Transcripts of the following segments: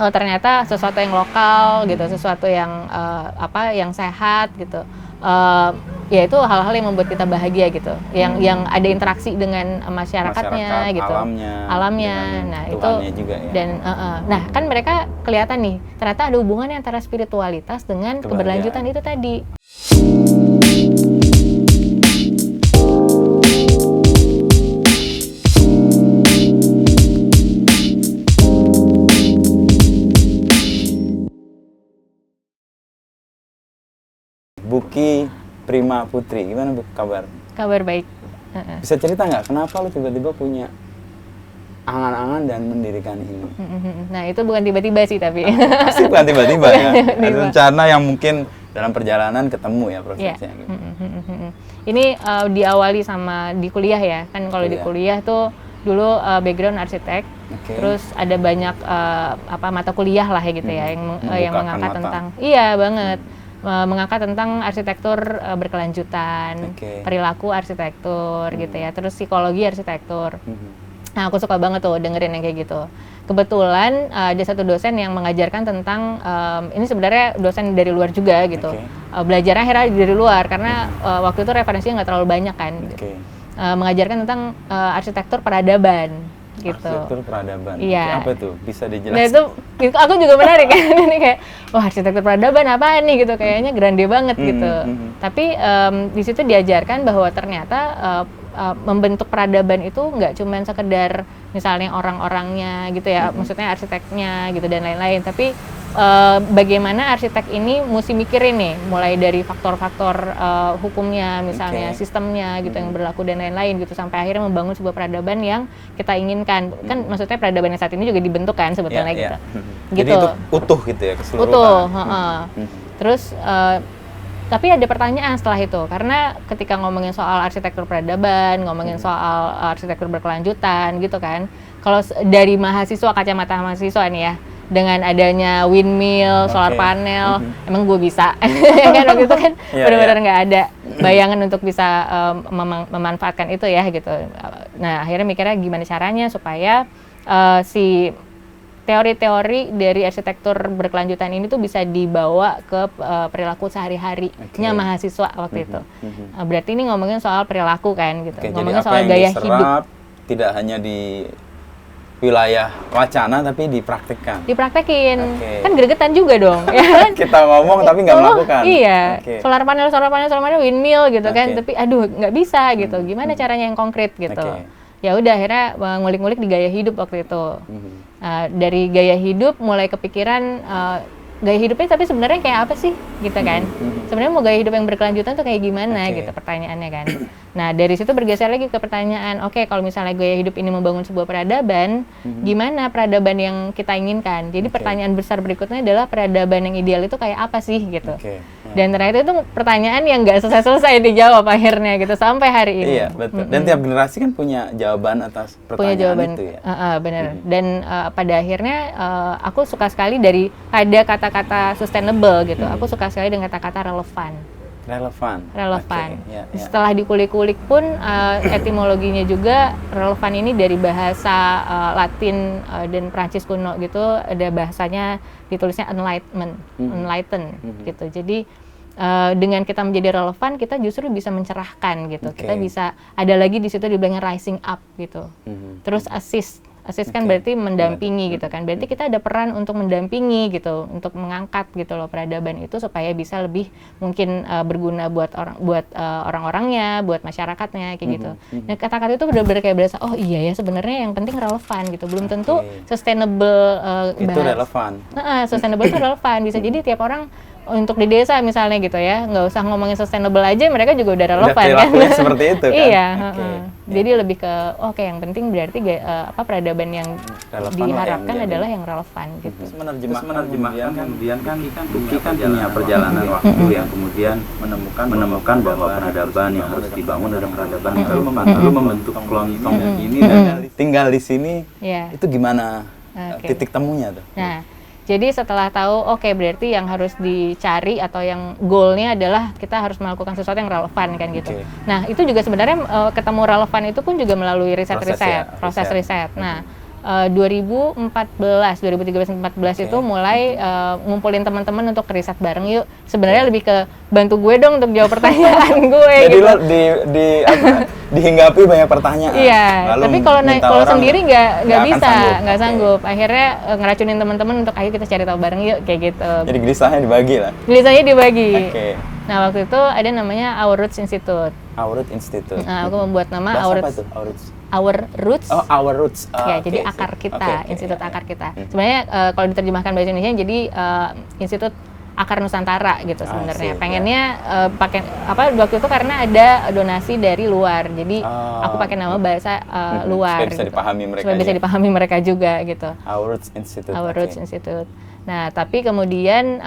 oh ternyata sesuatu yang lokal gitu, sesuatu yang yang sehat gitu. Ya itu hal-hal yang membuat kita bahagia gitu, yang ada interaksi dengan masyarakatnya gitu, alamnya. Nah itu juga, ya. dan nah kan mereka kelihatan nih ternyata ada hubungannya antara spiritualitas dengan keberlanjutan itu tadi. Buki Prima Putri, gimana Bu kabar? Kabar baik. Bisa cerita nggak kenapa lu tiba-tiba punya angan-angan dan mendirikan ini? Nah itu bukan tiba-tiba sih tapi. Pasti bukan tiba-tiba ya. Ada rencana yang mungkin dalam perjalanan ketemu ya prosesnya. Yeah. Gitu. Ini diawali sama di kuliah ya, kan kalau di kuliah tuh dulu background arsitek, terus ada banyak mata kuliah lah ya gitu ya yang mengangkat tentang, iya banget. Mengangkat tentang arsitektur berkelanjutan, perilaku arsitektur gitu ya, terus psikologi arsitektur. Nah aku suka banget tuh dengerin yang kayak gitu. Kebetulan ada satu dosen yang mengajarkan tentang, ini sebenarnya dosen dari luar juga gitu, belajarnya akhirnya dari luar karena waktu itu referensinya nggak terlalu banyak kan, mengajarkan tentang arsitektur peradaban. Gitu. Arsitektur peradaban. Iya. Apa itu? Bisa dijelaskan? Nah itu aku juga menarik kan. Ini kayak wah arsitektur peradaban apaan nih gitu, kayaknya grande banget gitu. Tapi di situ diajarkan bahwa ternyata membentuk peradaban itu nggak cuma sekedar misalnya orang-orangnya gitu ya, maksudnya arsiteknya gitu dan lain-lain, tapi bagaimana arsitek ini mesti mikirin nih, mulai dari faktor-faktor hukumnya misalnya, sistemnya gitu yang berlaku dan lain-lain gitu, sampai akhirnya membangun sebuah peradaban yang kita inginkan. Kan maksudnya peradaban yang saat ini juga dibentuk kan sebetulnya gitu. Jadi itu utuh gitu ya, keseluruhan. Utuh, terus tapi ada pertanyaan setelah itu, karena ketika ngomongin soal arsitektur peradaban, ngomongin soal arsitektur berkelanjutan gitu kan, kalau dari mahasiswa, kacamata mahasiswa nih ya, dengan adanya windmill, solar panel, emang gue bisa. Kan waktu itu kan benar-benar nggak ada bayangan untuk bisa memanfaatkan itu ya gitu. Nah akhirnya mikirnya gimana caranya supaya si teori-teori dari arsitektur berkelanjutan ini tuh bisa dibawa ke perilaku sehari-harinya mahasiswa waktu itu. Berarti ini ngomongin soal perilaku kan gitu, ngomongin soal gaya hidup. Tidak hanya di wilayah wacana tapi dipraktikkan. Kan gregetan juga dong. Ya kan? Kita ngomong tapi nggak melakukan. Iya. Solar panel, windmill gitu kan. Tapi aduh nggak bisa gitu. Gimana caranya yang konkret gitu. Ya udah akhirnya ngulik-ngulik di gaya hidup waktu itu. Dari gaya hidup mulai kepikiran gaya hidupnya tapi sebenarnya kayak apa sih gitu kan. Sebenarnya mau gaya hidup yang berkelanjutan tuh kayak gimana gitu pertanyaannya kan. Nah dari situ bergeser lagi ke pertanyaan, oke, kalau misalnya gaya hidup ini membangun sebuah peradaban, gimana peradaban yang kita inginkan. Jadi pertanyaan besar berikutnya adalah peradaban yang ideal itu kayak apa sih gitu. Dan ternyata itu pertanyaan yang nggak selesai dijawab akhirnya gitu sampai hari ini. Iya betul. Dan tiap generasi kan punya jawaban atas pertanyaan itu ya. Benar. Dan pada akhirnya aku suka sekali dari ada kata-kata sustainable gitu. Aku suka sekali dengan kata-kata relevan. Setelah dikulik-kulik pun etimologinya juga relevan ini dari bahasa Latin dan Prancis kuno gitu, ada bahasanya ditulisnya enlighten gitu. Jadi dengan kita menjadi relevan, kita justru bisa mencerahkan gitu. Kita bisa, ada lagi di situ dibilangnya rising up gitu. Terus assist kan berarti mendampingi gitu kan. Berarti kita ada peran untuk mendampingi gitu, untuk mengangkat gitu loh peradaban itu supaya bisa lebih mungkin berguna buat orang-orangnya, buat masyarakatnya kayak gitu. Nah kata-kata itu benar-benar kayak berasa, oh iya ya sebenarnya yang penting relevan gitu. Belum tentu sustainable itu relevan. Sustainable itu relevan. Bisa jadi tiap orang untuk di desa misalnya gitu ya, nggak usah ngomongin sustainable aja, mereka juga udah relevan kan. Seperti itu kan. Iya. Jadi lebih ke yang penting berarti peradaban yang diharapkan adalah yang relevan gitu. Terus menerjemahkan kemudian kan Buki kan punya perjalanan waktu yang kemudian menemukan bahwa peradaban yang harus dibangun adalah peradaban yang lalu membentuk kelontong ini dan tinggal di sini. Itu gimana titik temunya tuh? Nah, jadi setelah tahu, berarti yang harus dicari atau yang goalnya adalah kita harus melakukan sesuatu yang relevan kan gitu. Nah itu juga sebenarnya ketemu relevan itu pun juga melalui proses riset. Nah 2013-2014 itu mulai ngumpulin teman-teman untuk riset bareng yuk. Sebenarnya lebih ke bantu gue dong untuk jawab pertanyaan gue. Jadi gitu. lo dihinggapi banyak pertanyaan. Iya, Lalu tapi kalau sendiri nggak bisa, nggak Oke. sanggup. Akhirnya ngeracunin teman-teman untuk ayo kita cari tahu bareng yuk kayak gitu. Jadi gelisahnya dibagi lah. Tulisannya dibagi. Oke. Nah waktu itu ada namanya Our Roots Institute. Our Roots Institute. Nah, aku membuat nama Bahasa Our apa Roots. tuh? Our Roots. Our Roots. Oh, Our Roots. Ya, Oke, jadi sip. akar kita, Oke, Institut ya. Akar Kita. Sebenarnya kalau diterjemahkan bahasa Indonesia jadi Institut Akar Nusantara gitu sebenarnya. sip, Pengennya pakai waktu itu karena ada donasi dari luar. Jadi aku pakai nama bahasa luar Supaya bisa dipahami mereka. Supaya bisa dipahami mereka juga gitu. Our Roots Institute. Our oke. Roots Institute. Nah, tapi kemudian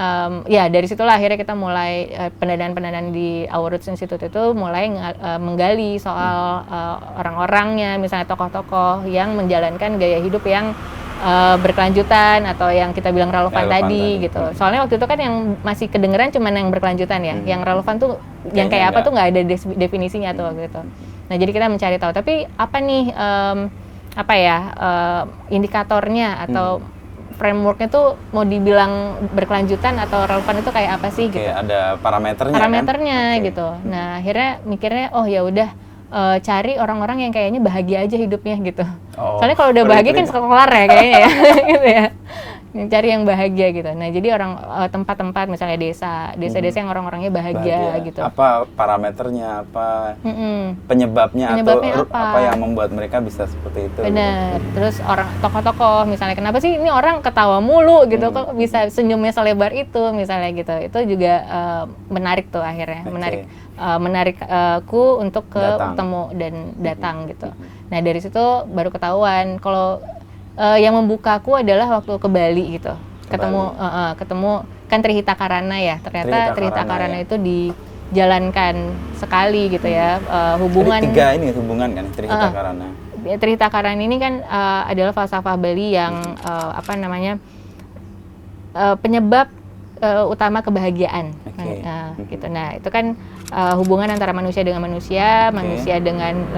ya dari situlah akhirnya kita mulai pendanaan di Our Roots Institute itu mulai menggali soal orang-orangnya, misalnya tokoh-tokoh yang menjalankan gaya hidup yang berkelanjutan atau yang kita bilang relevan tadi gitu. Soalnya waktu itu kan yang masih kedengeran cuman yang berkelanjutan ya, yang relevan tuh yang kayak apa tuh nggak ada definisinya tuh waktu itu. Nah, jadi kita mencari tahu. Tapi apa nih indikatornya atau frameworknya tuh mau dibilang berkelanjutan atau relevan itu kayak apa sih gitu. Ada parameternya kan? Gitu. Nah, akhirnya mikirnya oh ya udah cari orang-orang yang kayaknya bahagia aja hidupnya gitu. Soalnya kalau udah bahagia kan kelar ya kayaknya ya gitu ya. Cari yang bahagia gitu. Nah, jadi tempat-tempat misalnya desa-desa yang orang-orangnya bahagia gitu. Apa parameternya, apa penyebabnya atau apa yang membuat mereka bisa seperti itu? Benar. Terus orang tokoh-tokoh misalnya kenapa sih ini orang ketawa mulu gitu, kok bisa senyumnya selebar itu misalnya gitu. Itu juga menarik tuh akhirnya, menarikku untuk ketemu dan datang gitu. Nah, dari situ baru ketahuan kalau yang membukaku adalah waktu ke Bali gitu. Ketemu kan Trihita Karana ya. Ternyata Trihita Karana itu dijalankan sekali gitu ya. Hubungan tiga ini hubungan kan Trihita Karana. Trihita Karana ini kan adalah falsafah Bali yang penyebab utama kebahagiaan. Gitu. Nah, itu kan hubungan antara manusia dengan manusia, manusia dengan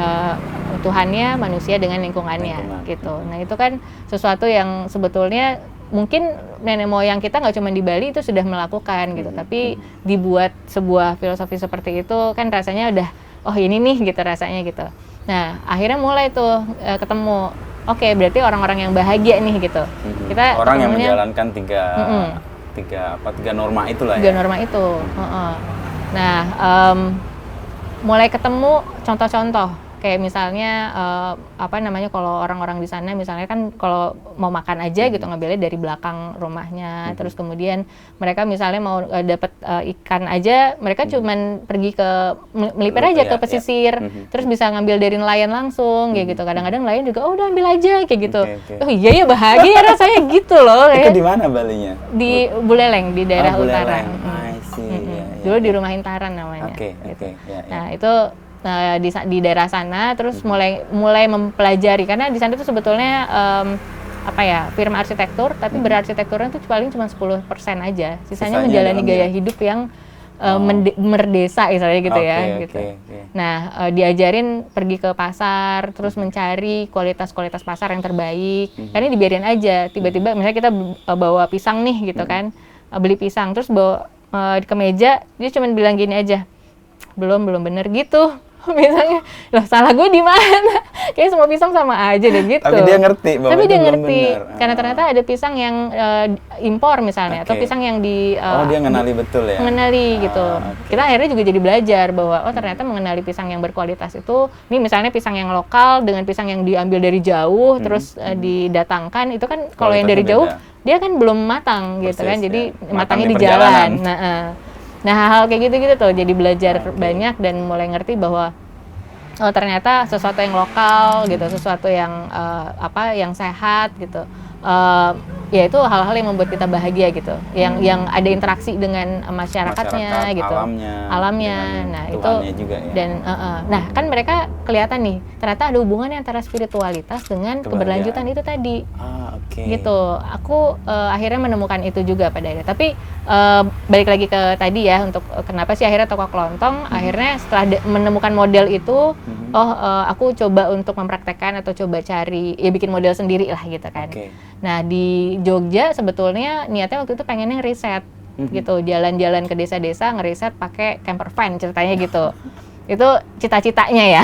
Tuhannya, manusia dengan lingkungannya gitu. Nah, itu kan sesuatu yang sebetulnya mungkin nenek moyang kita nggak cuma di Bali itu sudah melakukan gitu, tapi dibuat sebuah filosofi seperti itu kan rasanya udah ini nih gitu rasanya gitu. Nah, akhirnya mulai tuh ketemu. Oke, berarti orang-orang yang bahagia nih gitu. Kita orang yang menjalankan tiga norma itulah ya. Tiga norma itu. Nah, mulai ketemu contoh-contoh kayak misalnya kalau orang-orang di sana misalnya kan kalau mau makan aja gitu ngambilnya dari belakang rumahnya. Terus kemudian mereka misalnya mau dapat ikan aja, mereka cuman pergi ke melipir aja ke pesisir. Terus bisa ngambil dari nelayan langsung kayak gitu. Kadang-kadang nelayan juga udah ambil aja kayak gitu. Oh iya ya bahagia rasanya gitu loh. Itu di mana Balinya? Di Buleleng di daerah utara. Dulu di Rumah Intaran namanya. Nah, itu di daerah sana terus mulai mempelajari karena di sana tuh sebetulnya firma arsitektur tapi berarsitekturnya tuh paling cuma 10% aja. Sisanya menjalani gaya hidup yang merdesa misalnya gitu gitu. Nah, diajarin pergi ke pasar terus mencari kualitas pasar yang terbaik. Karena dibiarin aja tiba-tiba misalnya kita bawa pisang nih gitu kan. Beli pisang terus bawa ke meja dia cuma bilang gini aja. Belum bener gitu. Misalnya, loh salah gue di mana? Kayaknya semua pisang sama aja deh gitu. Tapi dia ngerti bahwa itu belum benar. Karena ternyata ada pisang yang impor misalnya atau pisang yang dia ngenali betul ya. Mengenali gitu. Kita akhirnya juga jadi belajar bahwa ternyata mengenali pisang yang berkualitas itu, ini misalnya pisang yang lokal dengan pisang yang diambil dari jauh terus didatangkan itu kan kalau yang dari jauh dia kan belum matang gitu kan. Jadi matangnya di jalan. Nah, hal-hal kayak gitu-gitu tuh jadi belajar banyak dan mulai ngerti bahwa ternyata sesuatu yang lokal gitu, sesuatu yang yang sehat gitu. ya itu hal-hal yang membuat kita bahagia gitu, yang ada interaksi dengan masyarakatnya gitu, alamnya. Nah itu juga, ya? Dan nah kan mereka kelihatan nih ternyata ada hubungannya antara spiritualitas dengan keberlanjutan itu tadi. Gitu. Aku akhirnya menemukan itu juga pada akhirnya. Tapi balik lagi ke tadi ya, untuk kenapa sih akhirnya toko kelontong, akhirnya setelah menemukan model itu, aku coba untuk mempraktekkan atau coba cari, ya bikin model sendiri lah gitu kan. Nah di Jogja sebetulnya niatnya waktu itu pengennya riset gitu, jalan-jalan ke desa-desa ngeriset pakai camper van ceritanya gitu. Itu cita-citanya ya.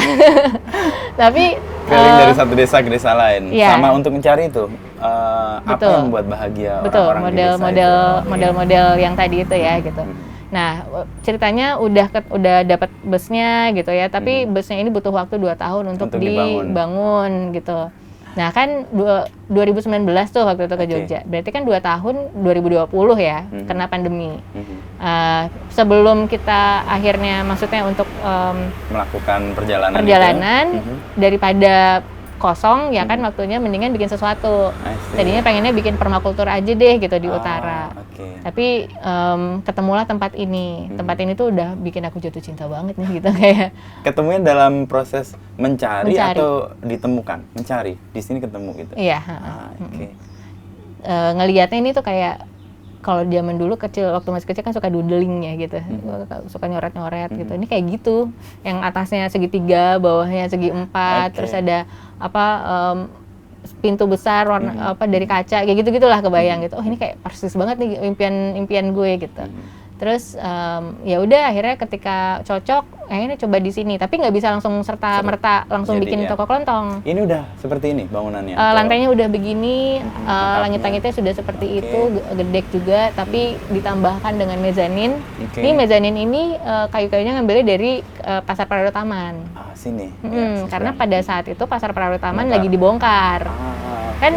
Tapi keliling dari satu desa ke desa lain, sama untuk mencari itu apa yang membuat bahagia orang-orang di desa itu. Model-model yang tadi itu ya gitu. Nah ceritanya udah dapat busnya gitu ya, tapi busnya ini butuh waktu 2 tahun untuk dibangun gitu. Nah kan 2019 tuh waktu itu ke Jogja, berarti kan 2 tahun 2020 ya, kena pandemi. Sebelum kita akhirnya maksudnya untuk melakukan perjalanan daripada kosong ya kan, waktunya mendingan bikin sesuatu. Tadinya pengennya bikin permakultur aja deh gitu di utara. Tapi ketemulah tempat ini. Tempat ini tuh udah bikin aku jatuh cinta banget nih gitu kayak. Ketemunya dalam proses mencari atau ditemukan? Mencari. Di sini ketemu gitu. Iya, ngelihatnya ini tuh kayak kalau zaman dulu waktu masih kecil kan suka doodling ya gitu, suka nyoret-nyoret gitu. Ini kayak gitu, yang atasnya segitiga, bawahnya segi 4, terus ada pintu besar warna dari kaca, kayak gitu-gitulah kebayang gitu. Oh ini kayak persis banget nih impian gue gitu. Terus ya udah akhirnya ketika cocok, akhirnya coba di sini. Tapi nggak bisa langsung serta-merta langsung bikin toko kelontong. Ini udah seperti ini bangunannya? Lantainya udah begini, langit-langitnya sudah seperti itu, gedek juga, tapi ditambahkan dengan mezanin. Ini mezanin ini kayu-kayunya ngambilnya dari Pasar Parado Taman. Sini? Karena pada saat itu Pasar Parado Taman lagi dibongkar. Kan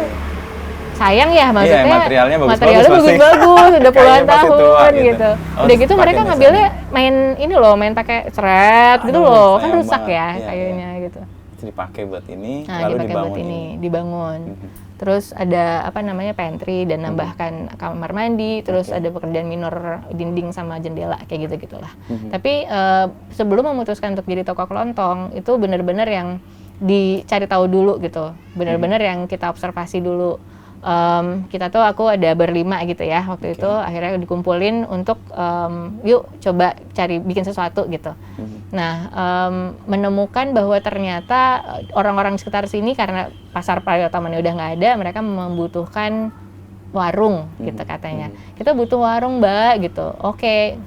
sayang ya, maksudnya materialnya bagus-bagus, udah puluhan tahun gitu. Udah gitu mereka ngambilnya main pakai seret gitu loh, kan rusak ya kayunya gitu. Dipakai buat ini, lalu dibangun. Terus ada pantry dan nambahkan kamar mandi, terus ada pekerjaan minor dinding sama jendela kayak gitu-gitulah. Tapi sebelum memutuskan untuk jadi toko kelontong itu benar-benar yang dicari tahu dulu gitu, benar-benar yang kita observasi dulu. Aku ada berlima gitu ya waktu itu, akhirnya dikumpulin untuk yuk coba bikin sesuatu gitu. Nah menemukan bahwa ternyata orang-orang di sekitar sini karena Pasar Parado Tamannya udah nggak ada, mereka membutuhkan warung gitu katanya. Kita butuh warung Mbak gitu. Oke.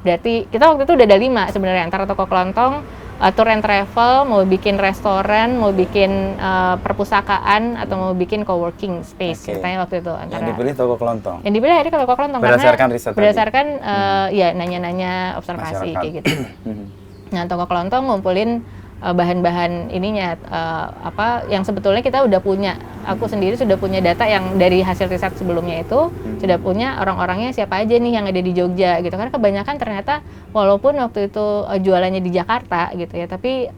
Berarti kita waktu itu udah ada 5 sebenarnya, antara toko kelontong, tour and travel, mau bikin restoran, mau bikin perpustakaan, atau mau bikin co-working space. Ceritanya waktu itu antara. Yang dipilih toko kelontong. Yang dipilih akhirnya toko kelontong berdasarkan riset berdasarkan ya nanya-nanya observasi kayak gitu. Nah toko kelontong ngumpulin bahan-bahan ininya yang sebetulnya kita udah punya. Aku sendiri sudah punya data yang dari hasil riset sebelumnya itu sudah punya orang-orangnya siapa aja nih yang ada di Jogja gitu. Karena kebanyakan ternyata walaupun waktu itu jualannya di Jakarta gitu ya, tapi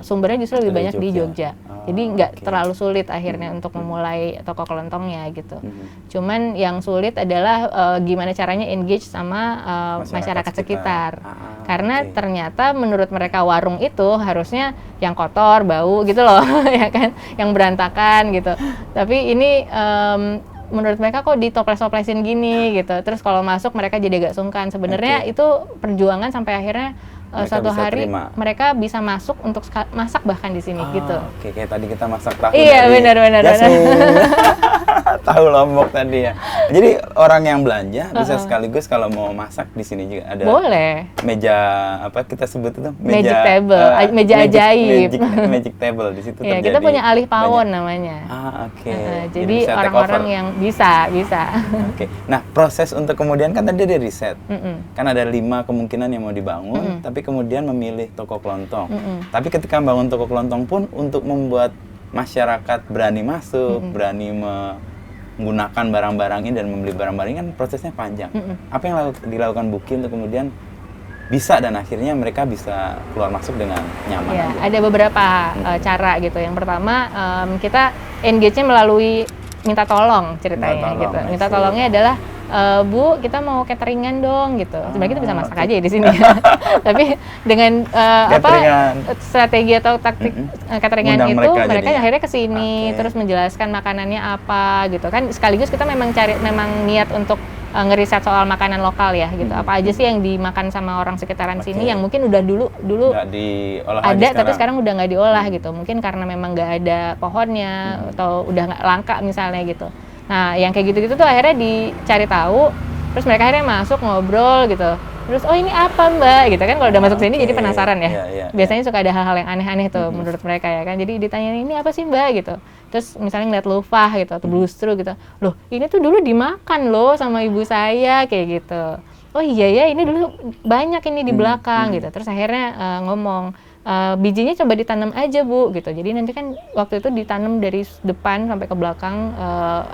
sumbernya justru lebih banyak di Jogja. Jadi nggak terlalu sulit akhirnya untuk memulai toko kelontongnya gitu. Cuman yang sulit adalah gimana caranya engage sama masyarakat sekitar. Karena ternyata menurut mereka warung itu harusnya yang kotor, bau gitu loh, ya kan, yang berantakan gitu. Tapi ini menurut mereka kok ditoples-toplesin gini gitu. Terus kalau masuk mereka jadi agak sungkan. Sebenarnya itu perjuangan sampai akhirnya suatu hari mereka bisa masuk untuk masak bahkan di sini gitu. Kayak tadi kita masak tahu. Iya benar. Tahu lombok tadi ya. Jadi orang yang belanja bisa sekaligus kalau mau masak di sini juga ada. Boleh. Meja kita sebut itu magic table, meja ajaib. Magic table di situ terjadi. Kita punya alih pawon namanya. Jadi orang-orang yang bisa. Nah, proses untuk kemudian kan tadi ada riset. Kan ada 5 kemungkinan yang mau dibangun, tapi kemudian memilih toko kelontong. Tapi ketika membangun toko kelontong pun untuk membuat masyarakat berani masuk, berani menggunakan barang-barang ini dan membeli barang-barang ini kan prosesnya panjang. Apa yang dilakukan Buki untuk kemudian bisa dan akhirnya mereka bisa keluar masuk dengan nyaman? Ada beberapa cara gitu. Yang pertama kita engage-nya melalui minta tolong ceritanya gitu. Minta tolongnya adalah Bu, kita mau cateringan dong gitu. Sebenarnya kita bisa masak aja ya di sini. Tapi dengan strategi atau taktik cateringan itu mereka akhirnya ke sini terus menjelaskan makanannya apa gitu kan. Sekaligus kita memang niat untuk ngeriset soal makanan lokal ya gitu. Apa aja sih yang dimakan sama orang sekitaran sini yang mungkin udah dulu ada tapi sekarang udah nggak diolah gitu. Mungkin karena memang nggak ada pohonnya atau udah nggak langka misalnya gitu. Nah, yang kayak gitu-gitu tuh akhirnya dicari tahu, terus mereka akhirnya masuk ngobrol gitu. Terus, oh ini apa Mbak? Gitu kan kalau udah masuk sini jadi penasaran ya. Biasanya suka ada hal-hal yang aneh-aneh tuh menurut mereka ya kan. Jadi ditanya ini apa sih Mbak gitu. Terus misalnya ngeliat lufah gitu atau blustru gitu. Loh, ini tuh dulu dimakan loh sama ibu saya kayak gitu. Oh iya ya, ini dulu banyak ini di belakang gitu. Terus akhirnya ngomong, bijinya coba ditanam aja Bu gitu. Jadi nanti kan waktu itu ditanam dari depan sampai ke belakang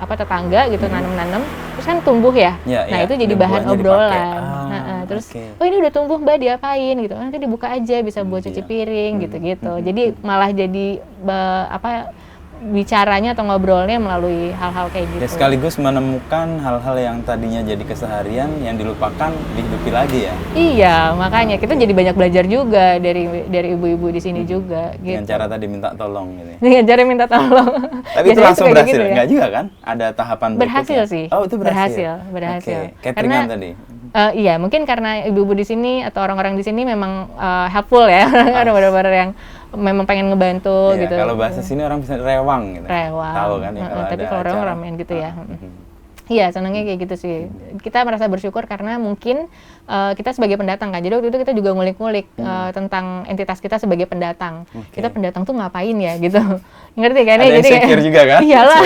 tetangga gitu nanam terus kan tumbuh ya. Nah itu jadi bahan obrolan. Terus oh ini udah tumbuh Mbak diapain gitu. Nanti dibuka aja bisa buat cuci piring gitu-gitu. Jadi malah jadi bicaranya atau ngobrolnya melalui hal-hal kayak gitu. Ya, sekaligus menemukan hal-hal yang tadinya jadi keseharian yang dilupakan dihidupi lagi ya. Iya, makanya kita jadi banyak belajar juga dari ibu-ibu di sini juga. Dengan cara tadi minta tolong gitu. Dengan cara minta tolong. Tapi itu langsung berhasil, gitu ya? Enggak juga kan? Ada tahapan berhasil sih. Oh itu berhasil. Berhasil. Cateringan tadi. Iya, mungkin karena ibu-ibu di sini atau orang-orang di sini memang helpful ya, orang benar-benar yang memang pengen ngebantu gitu. Kalau bahasa sini orang bisa rewang gitu. Rewang. Tahu kan ya kalau tapi kalau rewang ramean gitu ya. Iya, senangnya kayak gitu sih. Kita merasa bersyukur karena mungkin kita sebagai pendatang kan. Jadi waktu itu kita juga ngulik-ngulik tentang entitas kita sebagai pendatang. Kita pendatang tuh ngapain ya gitu. Ngerti kan? Ada insecure juga kan? Iyalah.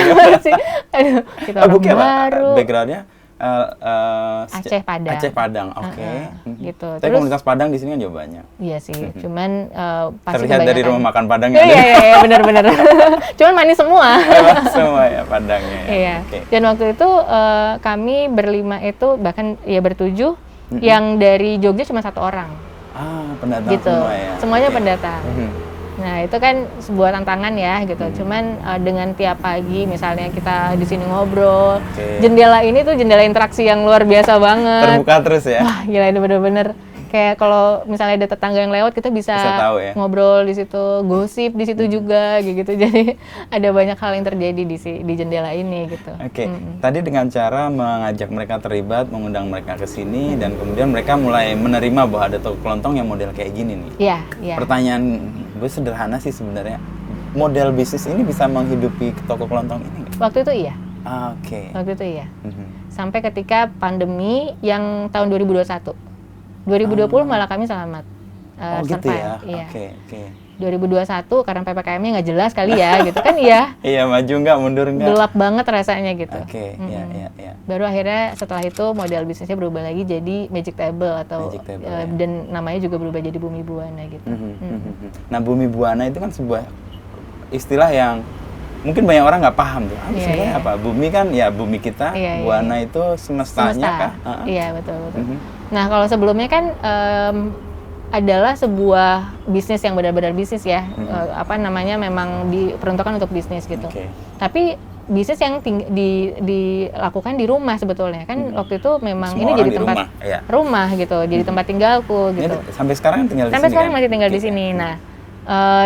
Kita orang baru. Backgroundnya Aceh Padang. Oke. Gitu. Tapi komunitas Padang di sini kan juga banyak. Iya sih, cuman pasti terlihat dari rumah makan Padang ya. Iya, benar-benar. Cuman manis semua. Semua ya Padangnya. Ya. Iya. Dan waktu itu kami berlima itu bahkan ya bertujuh, yang dari Jogja cuma 1 orang. Pendatang gitu. Semua ya. Semuanya pendatang. Nah itu kan sebuah tantangan ya gitu. Cuman dengan tiap pagi misalnya kita di sini ngobrol, jendela ini tuh jendela interaksi yang luar biasa banget. Terbuka terus ya. Wah gila ini bener-bener kayak kalau misalnya ada tetangga yang lewat kita bisa tahu ya. ngobrol di situ, gosip di situ juga gitu. Jadi ada banyak hal yang terjadi di jendela ini gitu. Tadi dengan cara mengajak mereka terlibat, mengundang mereka ke sini dan kemudian mereka mulai menerima bahwa ada toko kelontong yang model kayak gini nih. Iya. Pertanyaan gue sederhana sih sebenarnya. Model bisnis ini bisa menghidupi toko kelontong ini nggak? Waktu itu iya. Waktu itu iya. Sampai ketika pandemi yang tahun 2021. 2020 malah kami selamat. Gitu ya? Iya. 2021 karena PPKM-nya nggak jelas kali ya gitu kan iya. Iya, maju nggak, mundur nggak. Gelap banget rasanya gitu. Iya. Baru akhirnya setelah itu model bisnisnya berubah lagi jadi Magic Table atau dan namanya juga berubah jadi Bumi Buana gitu. Nah, Bumi Buana itu kan sebuah istilah yang mungkin banyak orang nggak paham tuh. Sebenarnya apa? Bumi kan ya bumi kita, Buana itu semestanya kah? Iya, betul. Nah, kalau sebelumnya kan adalah sebuah bisnis yang benar-benar bisnis ya, memang diperuntukkan untuk bisnis gitu. Tapi bisnis yang dilakukan di rumah sebetulnya kan waktu itu memang semua ini jadi tempat rumah gitu, jadi tempat tinggalku gitu. Ini sampai sekarang tinggal di sini. Sampai sekarang kan? masih tinggal di sini. Nah,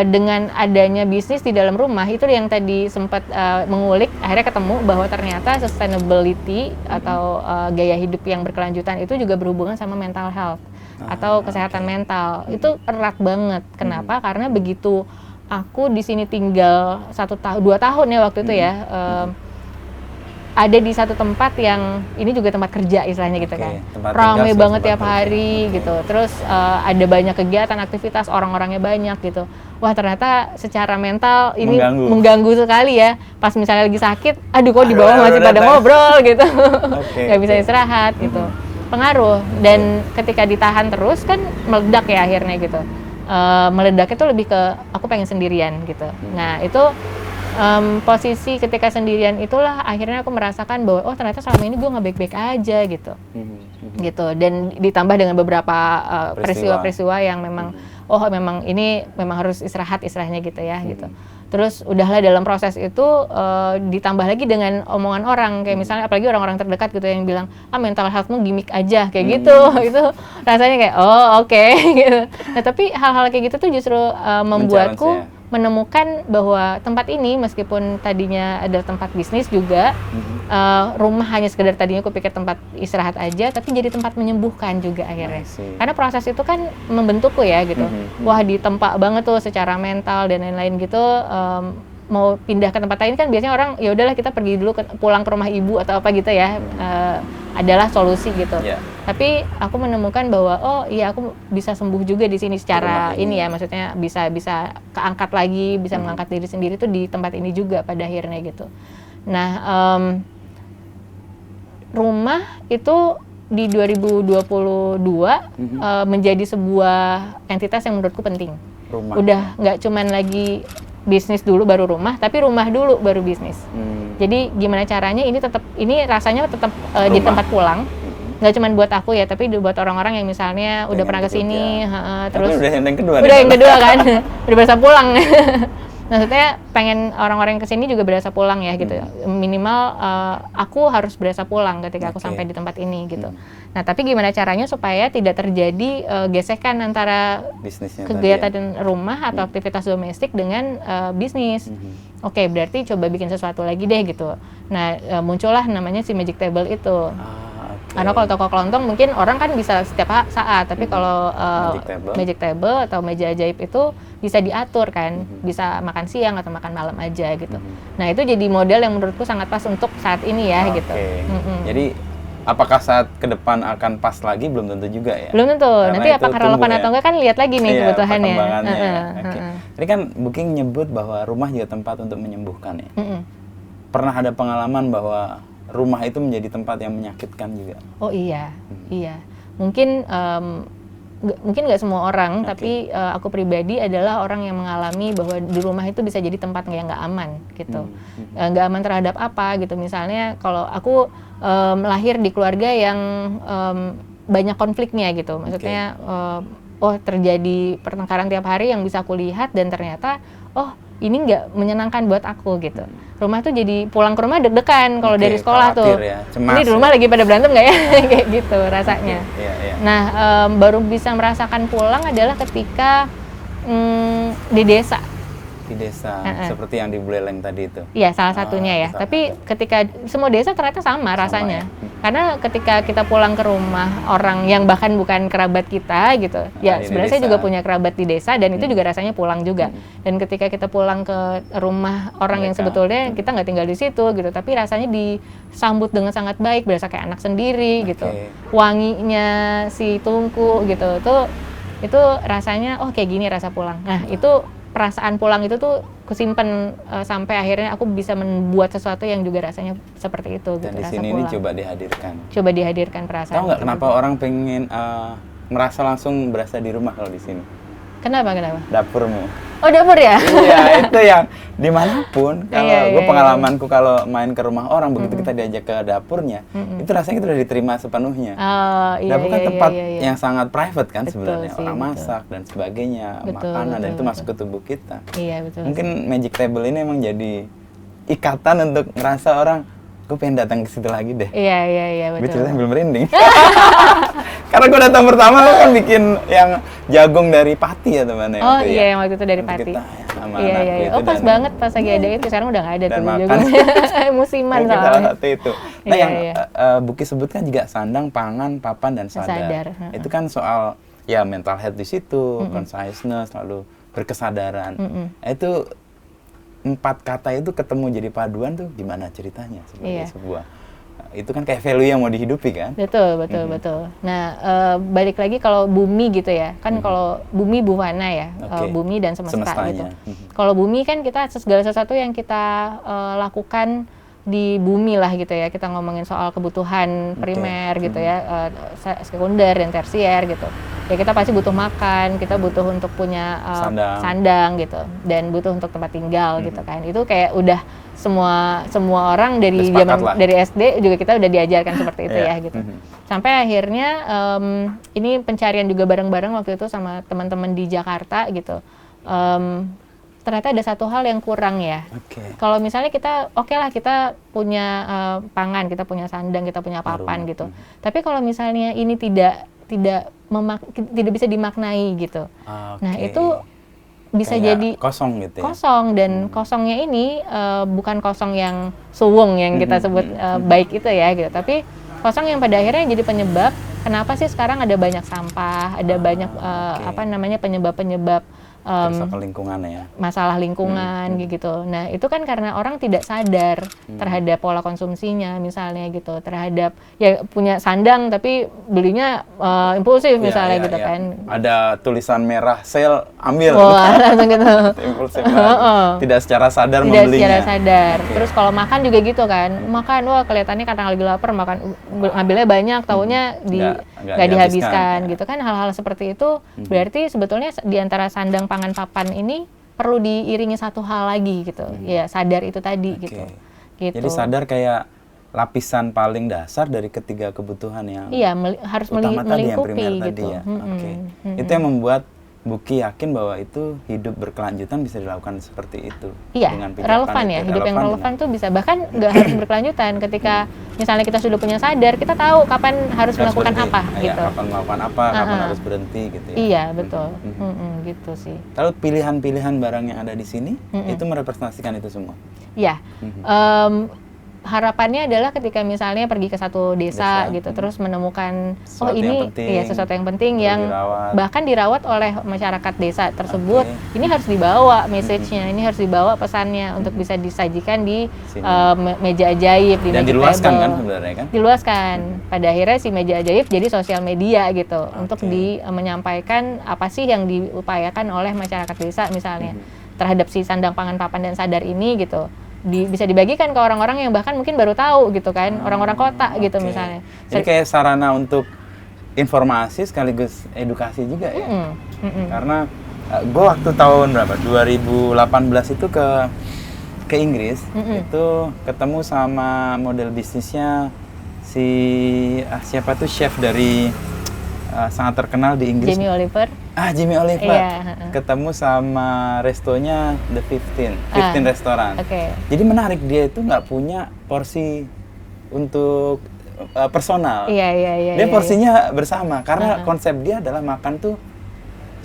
dengan adanya bisnis di dalam rumah itu yang tadi sempat mengulik, akhirnya ketemu bahwa ternyata sustainability atau gaya hidup yang berkelanjutan itu juga berhubungan sama mental health atau kesehatan mental. Itu erat banget. Kenapa? Karena begitu aku di sini tinggal 2 tahun ya waktu itu ya, ada di satu tempat yang ini juga tempat kerja istilahnya gitu kan, ramai banget tiap hari gitu. Terus ada banyak kegiatan, aktivitas, orang-orangnya banyak gitu. Wah ternyata secara mental ini mengganggu sekali ya. Pas misalnya lagi sakit, aduh kok di bawah masih pada ngobrol gitu, nggak bisa istirahat gitu. Pengaruh. Dan ketika ditahan terus kan meledak ya akhirnya gitu. Meledaknya tuh lebih ke aku pengen sendirian gitu. Nah itu posisi ketika sendirian itulah akhirnya aku merasakan bahwa oh ternyata selama ini gue nggak baik-baik aja gitu. Gitu. Dan ditambah dengan beberapa peristiwa-peristiwa yang memang memang ini memang harus istirahat istilahnya gitu ya gitu. Terus udahlah dalam proses itu ditambah lagi dengan omongan orang kayak misalnya apalagi orang-orang terdekat gitu yang bilang mental healthmu gimmick aja kayak gitu. Itu rasanya kayak oke. Gitu. Nah tapi hal-hal kayak gitu tuh justru membuatku menemukan bahwa tempat ini meskipun tadinya ada tempat bisnis juga, rumah hanya sekedar tadinya aku pikir tempat istirahat aja, tapi jadi tempat menyembuhkan juga akhirnya. Karena proses itu kan membentukku ya gitu. Wah ditempa banget tuh secara mental dan lain-lain gitu. Mau pindah ke tempat lain kan biasanya orang ya udahlah kita pergi dulu pulang ke rumah ibu atau apa gitu ya, adalah solusi gitu. Tapi aku menemukan bahwa iya aku bisa sembuh juga di sini secara ini ya, maksudnya bisa keangkat lagi, bisa mengangkat diri sendiri tuh di tempat ini juga pada akhirnya gitu. Nah rumah itu di 2022 menjadi sebuah entitas yang menurutku penting. Udah nggak cuman lagi bisnis dulu baru rumah, tapi rumah dulu baru bisnis. Jadi gimana caranya ini rasanya tetap di tempat pulang. Nggak cuma buat aku ya, tapi buat orang-orang yang misalnya udah pernah kesini, terus udah yang kedua. Udah yang kedua kan, udah berasa pulang. Maksudnya pengen orang-orang yang kesini juga berasa pulang ya gitu. Minimal aku harus berasa pulang ketika aku sampai di tempat ini gitu. Nah tapi gimana caranya supaya tidak terjadi gesekan antara bisnisnya kegiatan dan rumah atau aktivitas domestik dengan bisnis. Oke, berarti coba bikin sesuatu lagi deh gitu. Nah muncullah namanya si Magic Table itu. Karena kalau toko kelontong mungkin orang kan bisa setiap saat, tapi kalau Magic Table atau meja ajaib itu bisa diatur kan, bisa makan siang atau makan malam aja gitu. Nah itu jadi model yang menurutku sangat pas untuk saat ini ya gitu. Jadi apakah saat ke depan akan pas lagi belum tentu juga ya? Belum tentu. Karena nanti apakah relevan atau enggak kan lihat lagi nih kebutuhannya. Ini kan Booking nyebut bahwa rumah juga tempat untuk menyembuhkan ya. Pernah ada pengalaman bahwa rumah itu menjadi tempat yang menyakitkan juga? Oh iya. Mungkin nggak semua orang, tapi aku pribadi adalah orang yang mengalami bahwa di rumah itu bisa jadi tempat yang nggak aman gitu. Nggak aman terhadap apa gitu. Misalnya kalau aku lahir di keluarga yang banyak konfliknya gitu. Maksudnya terjadi pertengkaran tiap hari yang bisa aku lihat dan ternyata ini nggak menyenangkan buat aku gitu. Rumah tuh jadi pulang ke rumah deg-degan kalau dari sekolah tuh. Ya, cemas, ini di rumah lagi pada berantem nggak ya? Kayak gitu rasanya. Nah baru bisa merasakan pulang adalah ketika di desa. Di desa, seperti yang di Buleleng tadi itu? Iya, salah satunya ya. Tapi ketika semua desa ternyata sama rasanya. Karena ketika kita pulang ke rumah orang yang bahkan bukan kerabat kita gitu, ya sebenarnya saya juga punya kerabat di desa dan itu juga rasanya pulang juga. Dan ketika kita pulang ke rumah orang yang sebetulnya kita nggak tinggal di situ gitu, tapi rasanya disambut dengan sangat baik, berasa kayak anak sendiri gitu. Wanginya si tungku gitu, itu rasanya kayak gini rasa pulang. Nah itu perasaan pulang itu tuh kusimpen sampai akhirnya aku bisa membuat sesuatu yang juga rasanya seperti itu. Dan gitu, di sini ini coba dihadirkan perasaan. Tahu nggak kenapa orang pengen merasa langsung berasa di rumah kalau di sini? Kenapa? Dapurmu. Oh dapur ya? Iya itu yang dimanapun. Kalau gue pengalamanku kalau main ke rumah orang begitu kita diajak ke dapurnya, itu rasanya kita udah diterima sepenuhnya. Dapur kan tempat yang sangat private kan sebenarnya, orang masak dan sebagainya, makanan dan itu masuk ke tubuh kita. Iya betul. Mungkin Magic Table ini emang jadi ikatan untuk ngerasa orang, gue pengen datang ke situ lagi deh. Iya betul. Gue ceritanya belum merinding. Karena gue datang pertama lo kan bikin yang jagung dari pati ya teman-teman. Oh iya, yang waktu itu dari pati. Iya. Pas banget pas lagi ada itu, sekarang udah nggak ada tuh jagung. Musiman soalnya. Salah satu itu. Nah yang Buki sebutkan juga sandang, pangan, papan, dan sadar. Itu kan soal ya mental health di situ, consciousness, lalu berkesadaran. Itu 4 kata itu ketemu jadi paduan tuh gimana ceritanya sebagai sebuah itu kan kayak value yang mau dihidupi kan? Betul. Nah, balik lagi kalau bumi gitu ya, kan kalau bumi buwana ya, bumi dan semesta gitu. Kalau bumi kan kita segala sesuatu yang kita lakukan di bumi lah gitu ya, kita ngomongin soal kebutuhan primer gitu ya, sekunder dan tersier gitu. Ya kita pasti butuh makan, kita butuh untuk punya sandang gitu, dan butuh untuk tempat tinggal gitu kan. Itu kayak udah semua orang dari SD juga kita udah diajarkan seperti itu ya gitu. Sampai akhirnya ini pencarian juga bareng-bareng waktu itu sama teman-teman di Jakarta gitu. ternyata ada satu hal yang kurang ya. Kalau misalnya kita oke lah kita punya pangan, kita punya sandang, kita punya papan gitu. Tapi kalau misalnya ini tidak bisa dimaknai gitu. Nah, itu bisa kayak jadi kosong gitu ya. Kosong, dan kosongnya ini bukan kosong yang suwung yang kita sebut baik itu ya gitu. Tapi kosong yang pada akhirnya jadi penyebab kenapa sih sekarang ada banyak sampah, ada banyak penyebab-penyebab kerusakan lingkungan ya. masalah lingkungan gitu. Nah, itu kan karena orang tidak sadar terhadap pola konsumsinya misalnya gitu, terhadap ya punya sandang tapi belinya impulsif misalnya gitu kan. Ada tulisan merah sale, ambil. Wah, langsung gitu. Impulsif tidak secara sadar Tidak membelinya. secara sadar. Terus kalau makan juga gitu kan. Makan wah kelihatannya karena lagi lapar makan ngambilnya banyak, taunya nggak dihabiskan gitu kan. Hal-hal seperti itu berarti sebetulnya di antara sandang pangan papan ini perlu diiringi satu hal lagi gitu. Ya, sadar itu tadi gitu. Jadi sadar kayak lapisan paling dasar dari ketiga kebutuhan yang harus utama tadi, yang primer gitu. tadi ya. Itu yang membuat Buki yakin bahwa itu hidup berkelanjutan bisa dilakukan seperti itu. Iya, relevan ya. Hidup yang relevan tuh bisa, bahkan nggak harus berkelanjutan. Ketika misalnya kita sudah punya sadar, kita tahu kapan harus melakukan berhenti. apa gitu. Kapan melakukan apa, kapan harus berhenti gitu ya. Iya, betul. Gitu sih. Lalu pilihan-pilihan barang yang ada di sini itu merepresentasikan itu semua. Iya. Harapannya adalah ketika misalnya pergi ke satu desa gitu, terus menemukan sesuatu ini yang penting, sesuatu yang penting yang bahkan dirawat oleh masyarakat desa tersebut, ini harus dibawa message-nya, ini harus dibawa pesannya untuk bisa disajikan di meja ajaib, di dan magic diluaskan table. kan sebenarnya kan? Diluaskan. Pada akhirnya si meja ajaib jadi sosial media gitu untuk menyampaikan apa sih yang diupayakan oleh masyarakat desa misalnya terhadap si sandang pangan papan dan sadar ini gitu. Bisa dibagikan ke orang-orang yang bahkan mungkin baru tahu gitu kan, orang-orang kota gitu misalnya. Jadi kayak sarana untuk informasi sekaligus edukasi juga ya. Karena gue waktu tahun berapa? 2018 itu ke Inggris, itu ketemu sama model bisnisnya siapa tuh chef dari sangat terkenal di Inggris. Jamie Oliver. Jamie Oliver. Iya. Ketemu sama restonya The 15 restoran. Jadi menarik, dia itu nggak punya porsi untuk personal. Dia porsinya bersama karena konsep dia adalah makan tuh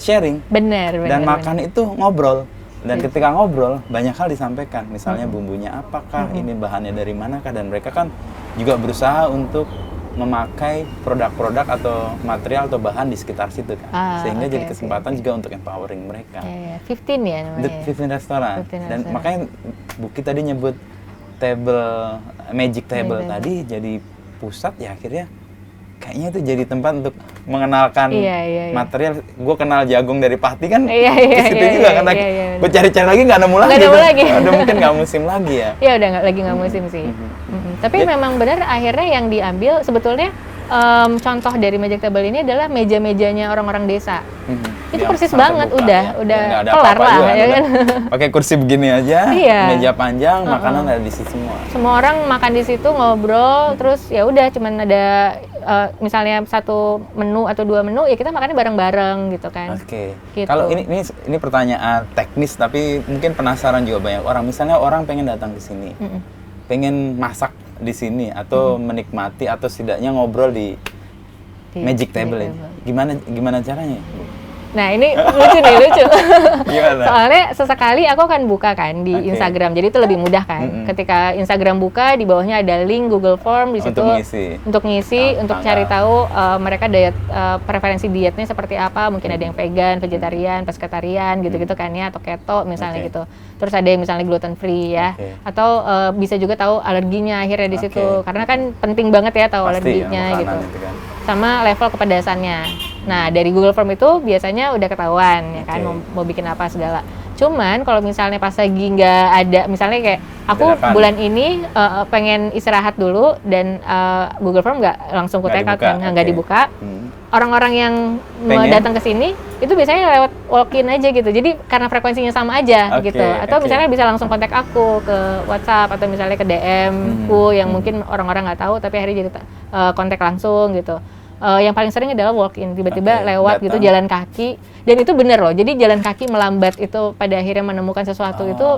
sharing. Benar. Dan makan itu ngobrol. Dan ketika ngobrol banyak hal disampaikan. Misalnya bumbunya apakah, ini bahannya dari manakah, dan mereka kan juga berusaha untuk memakai produk-produk atau material atau bahan di sekitar situ kan, sehingga jadi kesempatan juga untuk empowering mereka. 15 ya namanya. The 15 restoran. Dan makanya Buki tadi nyebut magic table tadi jadi pusat ya, akhirnya kayaknya itu jadi tempat untuk mengenalkan material. Gue kenal jagung dari Pati kan, ke situ juga kan. Gue cari-cari lagi nggak nemu lagi. Udah mungkin nggak musim lagi ya. Iya udah nggak musim sih. Tapi memang benar akhirnya yang diambil sebetulnya contoh dari magic table ini adalah meja-mejanya orang-orang desa. Itu persis banget, udah kelar lah ya kan. Pakai kursi begini aja, meja panjang, makanan ada di situ semua. Semua orang makan di situ, ngobrol, terus ya udah cuman ada misalnya satu menu atau dua menu, ya kita makannya bareng-bareng gitu kan. Gitu. Kalau ini pertanyaan teknis tapi mungkin penasaran juga banyak orang. Misalnya orang pengen datang ke sini, pengen masak di sini atau menikmati atau setidaknya ngobrol di magic table ini. Gimana caranya? Nah ini lucu. Gimana? Soalnya sesekali aku akan buka kan di Instagram, jadi itu lebih mudah kan. Ketika Instagram buka, di bawahnya ada link Google Form di situ untuk ngisi, untuk cari tahu mereka diet preferensi dietnya seperti apa. Mungkin ada yang vegan, vegetarian, pescetarian gitu-gitu kan ya, atau keto misalnya gitu. Terus ada yang misalnya gluten free ya, atau bisa juga tahu alerginya akhirnya di situ, karena kan penting banget ya tahu alerginya gitu. Sama level kepedasannya. Nah, dari Google Form itu biasanya udah ketahuan ya kan, mau bikin apa segala. Cuman kalau misalnya pas lagi nggak ada, misalnya kayak aku bulan ini pengen istirahat dulu dan Google Form nggak langsung ku take out kan, nggak dibuka. Orang-orang yang mau datang ke sini itu biasanya lewat walk-in aja gitu. Jadi karena frekuensinya sama aja gitu. Atau misalnya bisa langsung kontak aku ke WhatsApp atau misalnya ke DM ku yang mungkin orang-orang nggak tahu tapi akhirnya jadi kontak langsung gitu. yang paling sering adalah walk in, tiba-tiba lewat gitu datang. jalan kaki, dan itu bener loh. Jadi jalan kaki melambat itu pada akhirnya menemukan sesuatu itu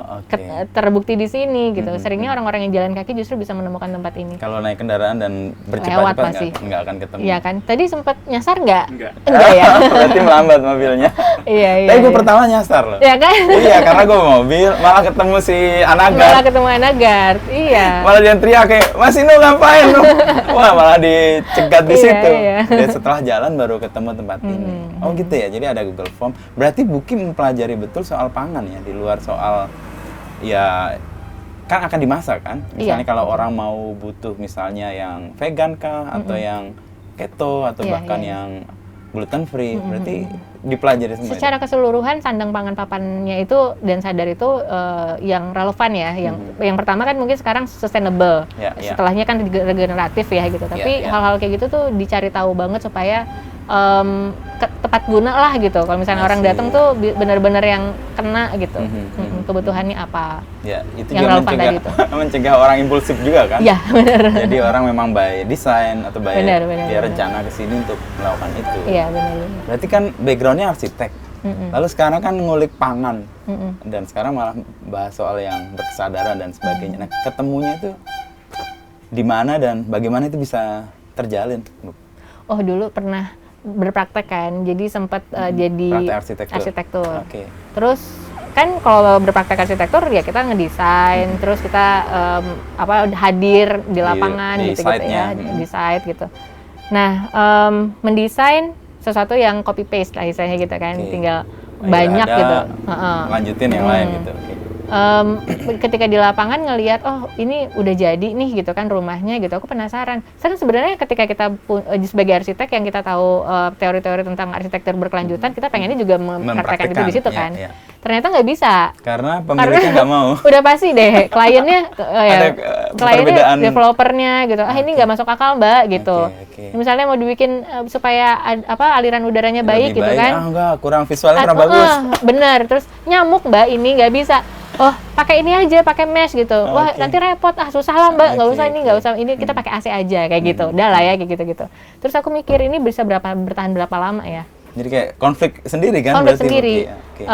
terbukti di sini gitu. Seringnya orang-orang yang jalan kaki justru bisa menemukan tempat ini. Kalau naik kendaraan dan Lewat bercepat-cepat pasti. nggak akan ketemu. Iya kan? Tadi sempat nyasar nggak? Enggak ya? Berarti melambat mobilnya. Iya. Tapi gue pertama nyasar loh. Iya kan? Iya, karena gue mobil malah ketemu si Malah Anagar. ketemu Anagard. Iya. Malah dia teriak kayak, "Mas Inu ngapain lu?" Wah, malah dicegat di Iya, situ. iya. Dan setelah jalan baru ketemu tempat ini. Oh gitu ya. Jadi ada Google Form. Berarti Buki mempelajari betul soal pangan ya, di luar soal ya kan akan dimasak kan. Misalnya Iya. kalau orang mau butuh misalnya yang vegan kah atau yang keto atau Iya, bahkan iya. yang gluten free, berarti dipelajari semua. Secara keseluruhan sandang pangan papannya itu dan sadar itu yang relevan ya. Yang pertama kan mungkin sekarang sustainable. Ya, ya. Setelahnya kan regeneratif ya gitu. Tapi ya. hal-hal kayak gitu tuh dicari tahu banget supaya tepat guna lah gitu. Kalau misalnya orang Asik. datang tuh benar-benar yang kena gitu. Mhm. Kebutuhannya apa? Ya, itu Yang juga relevan tadi itu. mencegah orang impulsif juga kan. Ya benar. Jadi orang memang by design atau by Benar, dia benar. rencana ke sini untuk melakukan itu. Iya benar. Berarti kan backgroundnya arsitek. Lalu sekarang kan ngulik pangan. Dan sekarang malah bahas soal yang berkesadaran dan sebagainya. Nah, ketemunya itu di mana dan bagaimana itu bisa terjalin, Bu? Oh dulu pernah berpraktek kan, jadi sempat jadi Praktek arsitektur. Oke. Terus kan kalau berpraktek arsitektur ya kita ngedesain, terus kita hadir di lapangan di gitu-gitu site-nya. ya, di site gitu. Nah, mendesain sesuatu yang copy paste lah istilahnya gitu kan, Oke. tinggal Nah, banyak ada, gitu. Lanjutin yang lain gitu. Oke. Ketika di lapangan ngelihat oh ini udah jadi nih gitu kan rumahnya gitu, aku penasaran. Kan sebenarnya ketika kita sebagai arsitek yang kita tahu teori-teori tentang arsitektur berkelanjutan, kita pengennya juga mempraktekkan itu di situ Iya, kan. iya. Ternyata nggak bisa. Karena pemiliknya nggak mau. Udah pasti deh kliennya Ada, kliennya perbedaan. developernya gitu. Ini nggak masuk akal Mbak gitu. Oke. Misalnya mau dibikin supaya aliran udaranya baik Lebih gitu kan. enggak, kurang visualnya kurang bagus. Bener, terus nyamuk Mbak ini nggak bisa. Oh, pakai ini aja, pakai mesh gitu. Wah, Oke. nanti repot. Susah lah Mbak, nggak Oke, usah ini, oke. nggak usah ini. Kita pakai AC aja kayak gitu. Udah lah ya kayak gitu-gitu. Terus aku mikir ini bisa bertahan berapa lama ya? Jadi kayak konflik sendiri kan? Konflik berarti, sendiri. Bu? Oke.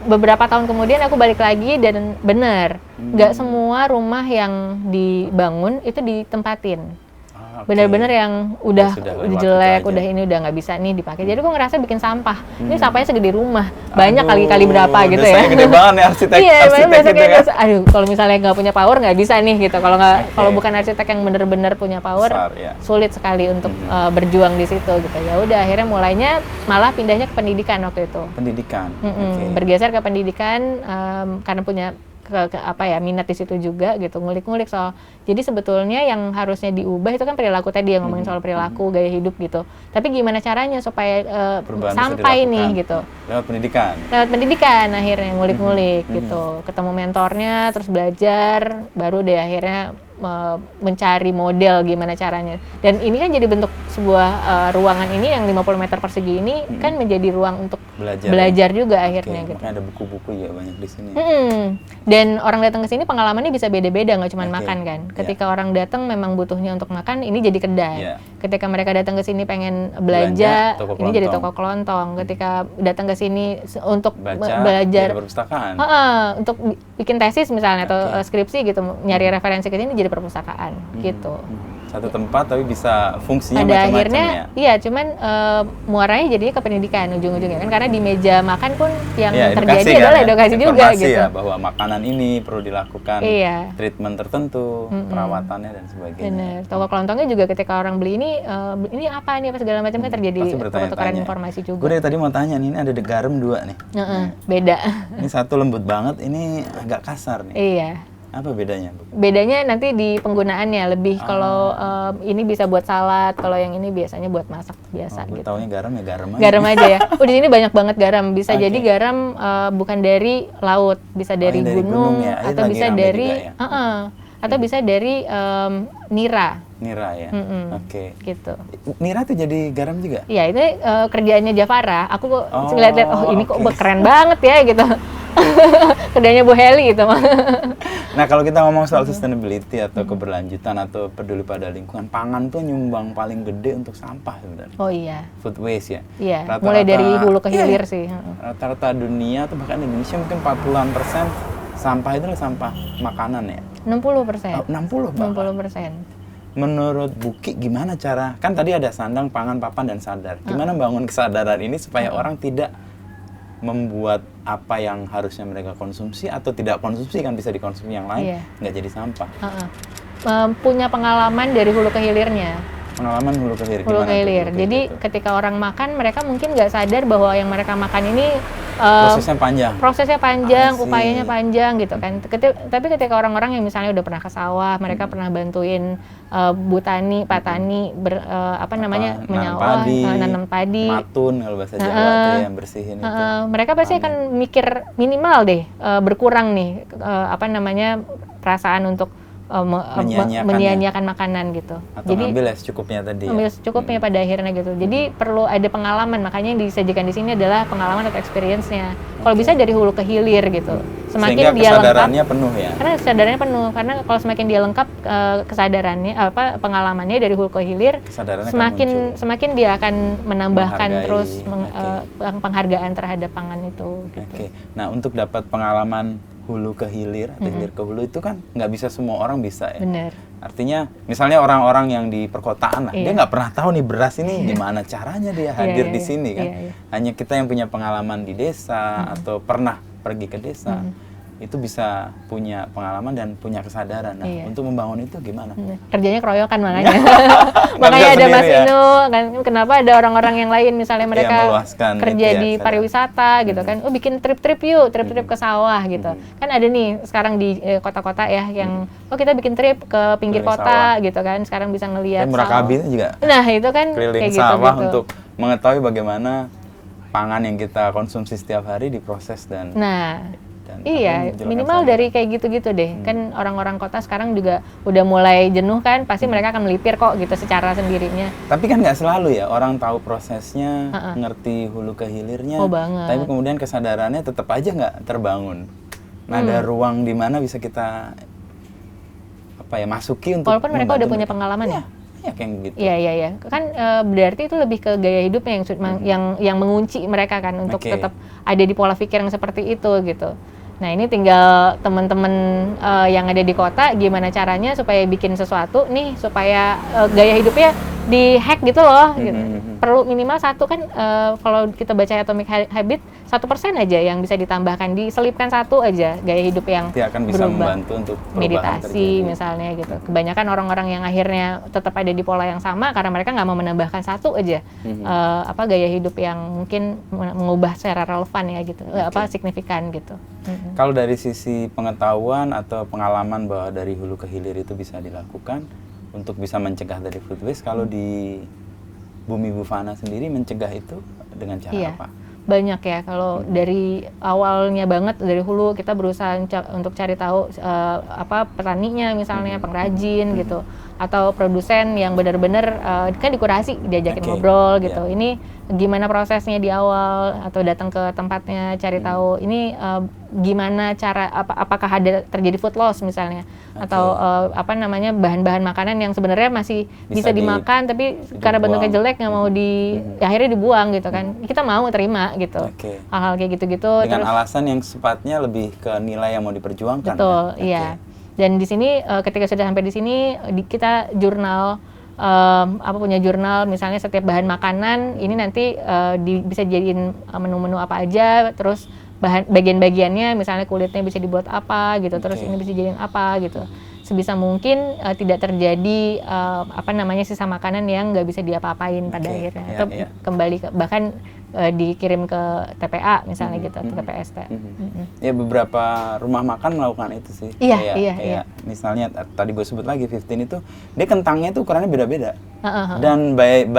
Beberapa tahun kemudian aku balik lagi dan bener, nggak semua rumah yang dibangun itu ditempatin. Ah, oke. Bener-bener yang udah sudah lewat jelek, itu aja. udah ini udah nggak bisa nih dipakai. Jadi aku ngerasa bikin sampah. Ini sampahnya segede rumah, banyak kali berapa gitu ya. Dosanya gede banget nih arsitek. Iya, arsitek biasanya gitu kan. aduh kalau misalnya nggak punya power nggak bisa nih gitu. Kalau nggak Oke. kalau bukan arsitek yang bener-bener punya power, Besar, ya. sulit sekali untuk berjuang di situ gitu. Ya udah akhirnya mulainya malah pindahnya ke pendidikan waktu itu. Pendidikan. Bergeser ke pendidikan karena punya minat di situ juga gitu, ngulik-ngulik soal. Jadi sebetulnya yang harusnya diubah itu kan perilaku tadi, yang ngomongin soal perilaku, gaya hidup gitu. Tapi gimana caranya supaya Perubahan bisa sampai dilakukan. nih gitu. Lewat pendidikan. Lewat pendidikan akhirnya ngulik-ngulik gitu, ketemu mentornya, terus belajar, baru deh akhirnya mencari model gimana caranya. Dan ini kan jadi bentuk sebuah ruangan ini yang 50 meter persegi ini kan menjadi ruang untuk belajar juga akhirnya gitu. Makanya ada buku-buku ya banyak di sini. Dan orang datang ke sini pengalamannya bisa beda-beda, nggak cuma Oke. makan kan. Ketika orang datang memang butuhnya untuk makan, ini jadi kedai. Yeah. Ketika mereka datang ke sini pengen belanja, toko ini jadi kelontong. toko kelontong. Ketika datang ke sini untuk Baca, belajar jadi perpustakaan. untuk bikin tesis misalnya atau Oke. skripsi gitu, nyari referensi ke sini jadi perpustakaan gitu. Satu tempat tapi bisa fungsinya Pada macam-macam akhirnya ya. iya, cuman muaranya jadinya ke pendidikan ujung-ujungnya kan, karena di meja makan pun yang Iya, terjadi edukasi kan adalah ya. edukasi juga Informasi gitu. ya, bahwa makanan ini perlu dilakukan Iya. treatment tertentu, perawatannya dan sebagainya. Bener. Toko kelontongnya juga ketika orang beli ini apa nih apa segala macam kan terjadi Pasti bertanya-tanya. pertukaran informasi juga. Gue dari tadi mau tanya nih, ini ada garam 2 nih. Beda. Ini satu lembut banget, ini agak kasar nih. Iya. Apa bedanya, Bu? Bedanya nanti di penggunaannya, lebih kalau ini bisa buat salad, kalau yang ini biasanya buat masak biasa Gue gitu. taunya garam ya garam aja. Garam aja ya. Oh, di sini banyak banget garam. Bisa Oke. jadi garam bukan dari laut, bisa dari yang dari gunung gunung, ya. Ini atau lagi bisa rame dari juga ya. atau bisa dari nira Nira ya. Oke. gitu. Nira tuh jadi garam juga? Iya, itu kerjaannya Javara. Aku kok Oh, lihat-lihat, oh ini kok oke. keren banget ya gitu. Kerjanya Bu Heli gitu mah. Nah, kalau kita ngomong soal sustainability atau keberlanjutan atau peduli pada lingkungan, pangan tuh nyumbang paling gede untuk sampah sebenarnya. Oh iya. Food waste ya. Iya, Rata-rata, mulai dari hulu ke hilir iya, sih. Rata-rata dunia atau bahkan Indonesia mungkin 40-an% sampah itu adalah sampah makanan ya. 60%. 60 bahkan. 60%. Menurut Buki gimana cara, kan tadi ada sandang, pangan, papan, dan sadar. Gimana bangun kesadaran ini supaya orang tidak membuat apa yang harusnya mereka konsumsi atau tidak konsumsi kan bisa dikonsumsi yang lain, nggak jadi sampah. Punya pengalaman dari hulu ke hilirnya. Pengalaman hulu ke hilir. Hulu ke hilir. Jadi ketika orang makan, mereka mungkin nggak sadar bahwa yang mereka makan ini prosesnya panjang, upayanya panjang gitu kan. Tapi ketika orang-orang yang misalnya udah pernah ke sawah, mereka pernah bantuin Bu Tani, Pak Tani menyawah, nanam padi, matun kalau bahasa Jawa tuh yang bersihin itu. Mereka pasti akan mikir minimal deh berkurang nih perasaan untuk menyia-nyiakan makanan gitu. Atau jadi ambil secukupnya tadi. Ambil secukupnya pada akhirnya gitu. Jadi perlu ada pengalaman, makanya yang disajikan di sini adalah pengalaman atau experience-nya. Kalau bisa dari hulu ke hilir gitu. Semakin sehingga dia kesadarannya lengkap, penuh ya. Karena kesadarannya penuh. Karena kalau semakin dia lengkap kesadarannya pengalamannya dari hulu ke hilir, semakin dia akan menambahkan terus penghargaan terhadap pangan itu. Gitu. Nah, untuk dapat pengalaman hulu ke hilir atau hilir ke hulu itu kan nggak bisa semua orang bisa ya. Bener. Artinya misalnya orang-orang yang di perkotaan lah, dia nggak pernah tahu nih beras ini gimana caranya dia hadir di sini kan. Hanya kita yang punya pengalaman di desa atau pernah pergi ke desa itu bisa punya pengalaman dan punya kesadaran. Nah, untuk membangun itu gimana? Kerjanya keroyokan makanya. Makanya ada Mas Inu, kan kenapa ada orang-orang yang lain misalnya mereka kerja di pariwisata gitu kan. Oh, bikin trip-trip yuk, trip-trip ke sawah gitu. Kan ada nih sekarang di kota-kota ya yang kita bikin trip ke pinggir kota gitu kan. Sekarang bisa ngelihat sawah. Murakabin juga. Nah, itu kan keliling kayak sawah gitu. Untuk mengetahui bagaimana pangan yang kita konsumsi setiap hari diproses dan iya, minimal dari kayak gitu-gitu deh. Kan orang-orang kota sekarang juga udah mulai jenuh kan, pasti mereka akan melipir kok gitu secara sendirinya. Tapi kan nggak selalu ya, orang tahu prosesnya, ngerti hulu ke hilirnya, tapi kemudian kesadarannya tetap aja nggak terbangun. Nah, ada ruang di mana bisa kita masuki untuk walaupun mereka udah punya pengalaman ya? Ya kayak gitu. Iya. Kan berarti itu lebih ke gaya hidupnya yang mengunci mereka kan untuk tetap ada di pola pikir yang seperti itu gitu. Nah, ini tinggal teman-teman yang ada di kota gimana caranya supaya bikin sesuatu nih supaya gaya hidupnya di-hack gitu loh. Gitu. Perlu minimal satu kan kalau kita baca Atomic Habit 1% aja yang bisa ditambahkan, diselipkan satu aja gaya hidup yang akan bisa membantu untuk meditasi misalnya gitu. Kebanyakan orang-orang yang akhirnya tetap ada di pola yang sama karena mereka nggak mau menambahkan satu aja gaya hidup yang mungkin mengubah secara relevan ya gitu, signifikan gitu. Kalau dari sisi pengetahuan atau pengalaman bahwa dari hulu ke hilir itu bisa dilakukan untuk bisa mencegah dari food waste, kalau di Bumi Bufana sendiri mencegah itu dengan cara apa? Banyak ya, kalau dari awalnya banget dari hulu kita berusaha untuk cari tahu petaninya misalnya, pengrajin gitu, atau produsen yang benar-benar kan dikurasi, diajakin ngobrol gitu. Ini gimana prosesnya di awal, atau datang ke tempatnya cari tahu ini gimana cara apakah ada terjadi food loss misalnya, atau bahan-bahan makanan yang sebenarnya masih bisa dimakan tapi karena bentuknya jelek nggak mau akhirnya dibuang gitu kan. Kita mau terima gitu. Hal-hal kayak gitu-gitu dengan alasan yang sifatnya lebih ke nilai yang mau diperjuangkan. Betul, iya. Dan di sini ketika sudah sampai di sini kita jurnal punya jurnal misalnya setiap bahan makanan ini nanti bisa jadiin menu-menu apa aja, terus bagian-bagiannya misalnya kulitnya bisa dibuat apa gitu, terus ini bisa jadiin apa gitu. Sebisa mungkin tidak terjadi sisa makanan yang nggak bisa diapa-apain pada akhirnya, atau kembali bahkan dikirim ke TPA misalnya gitu, atau TPST. Ya, beberapa rumah makan melakukan itu sih. Iya. Misalnya tadi gue sebut lagi 15 itu, dia kentangnya itu ukurannya beda-beda. Dan by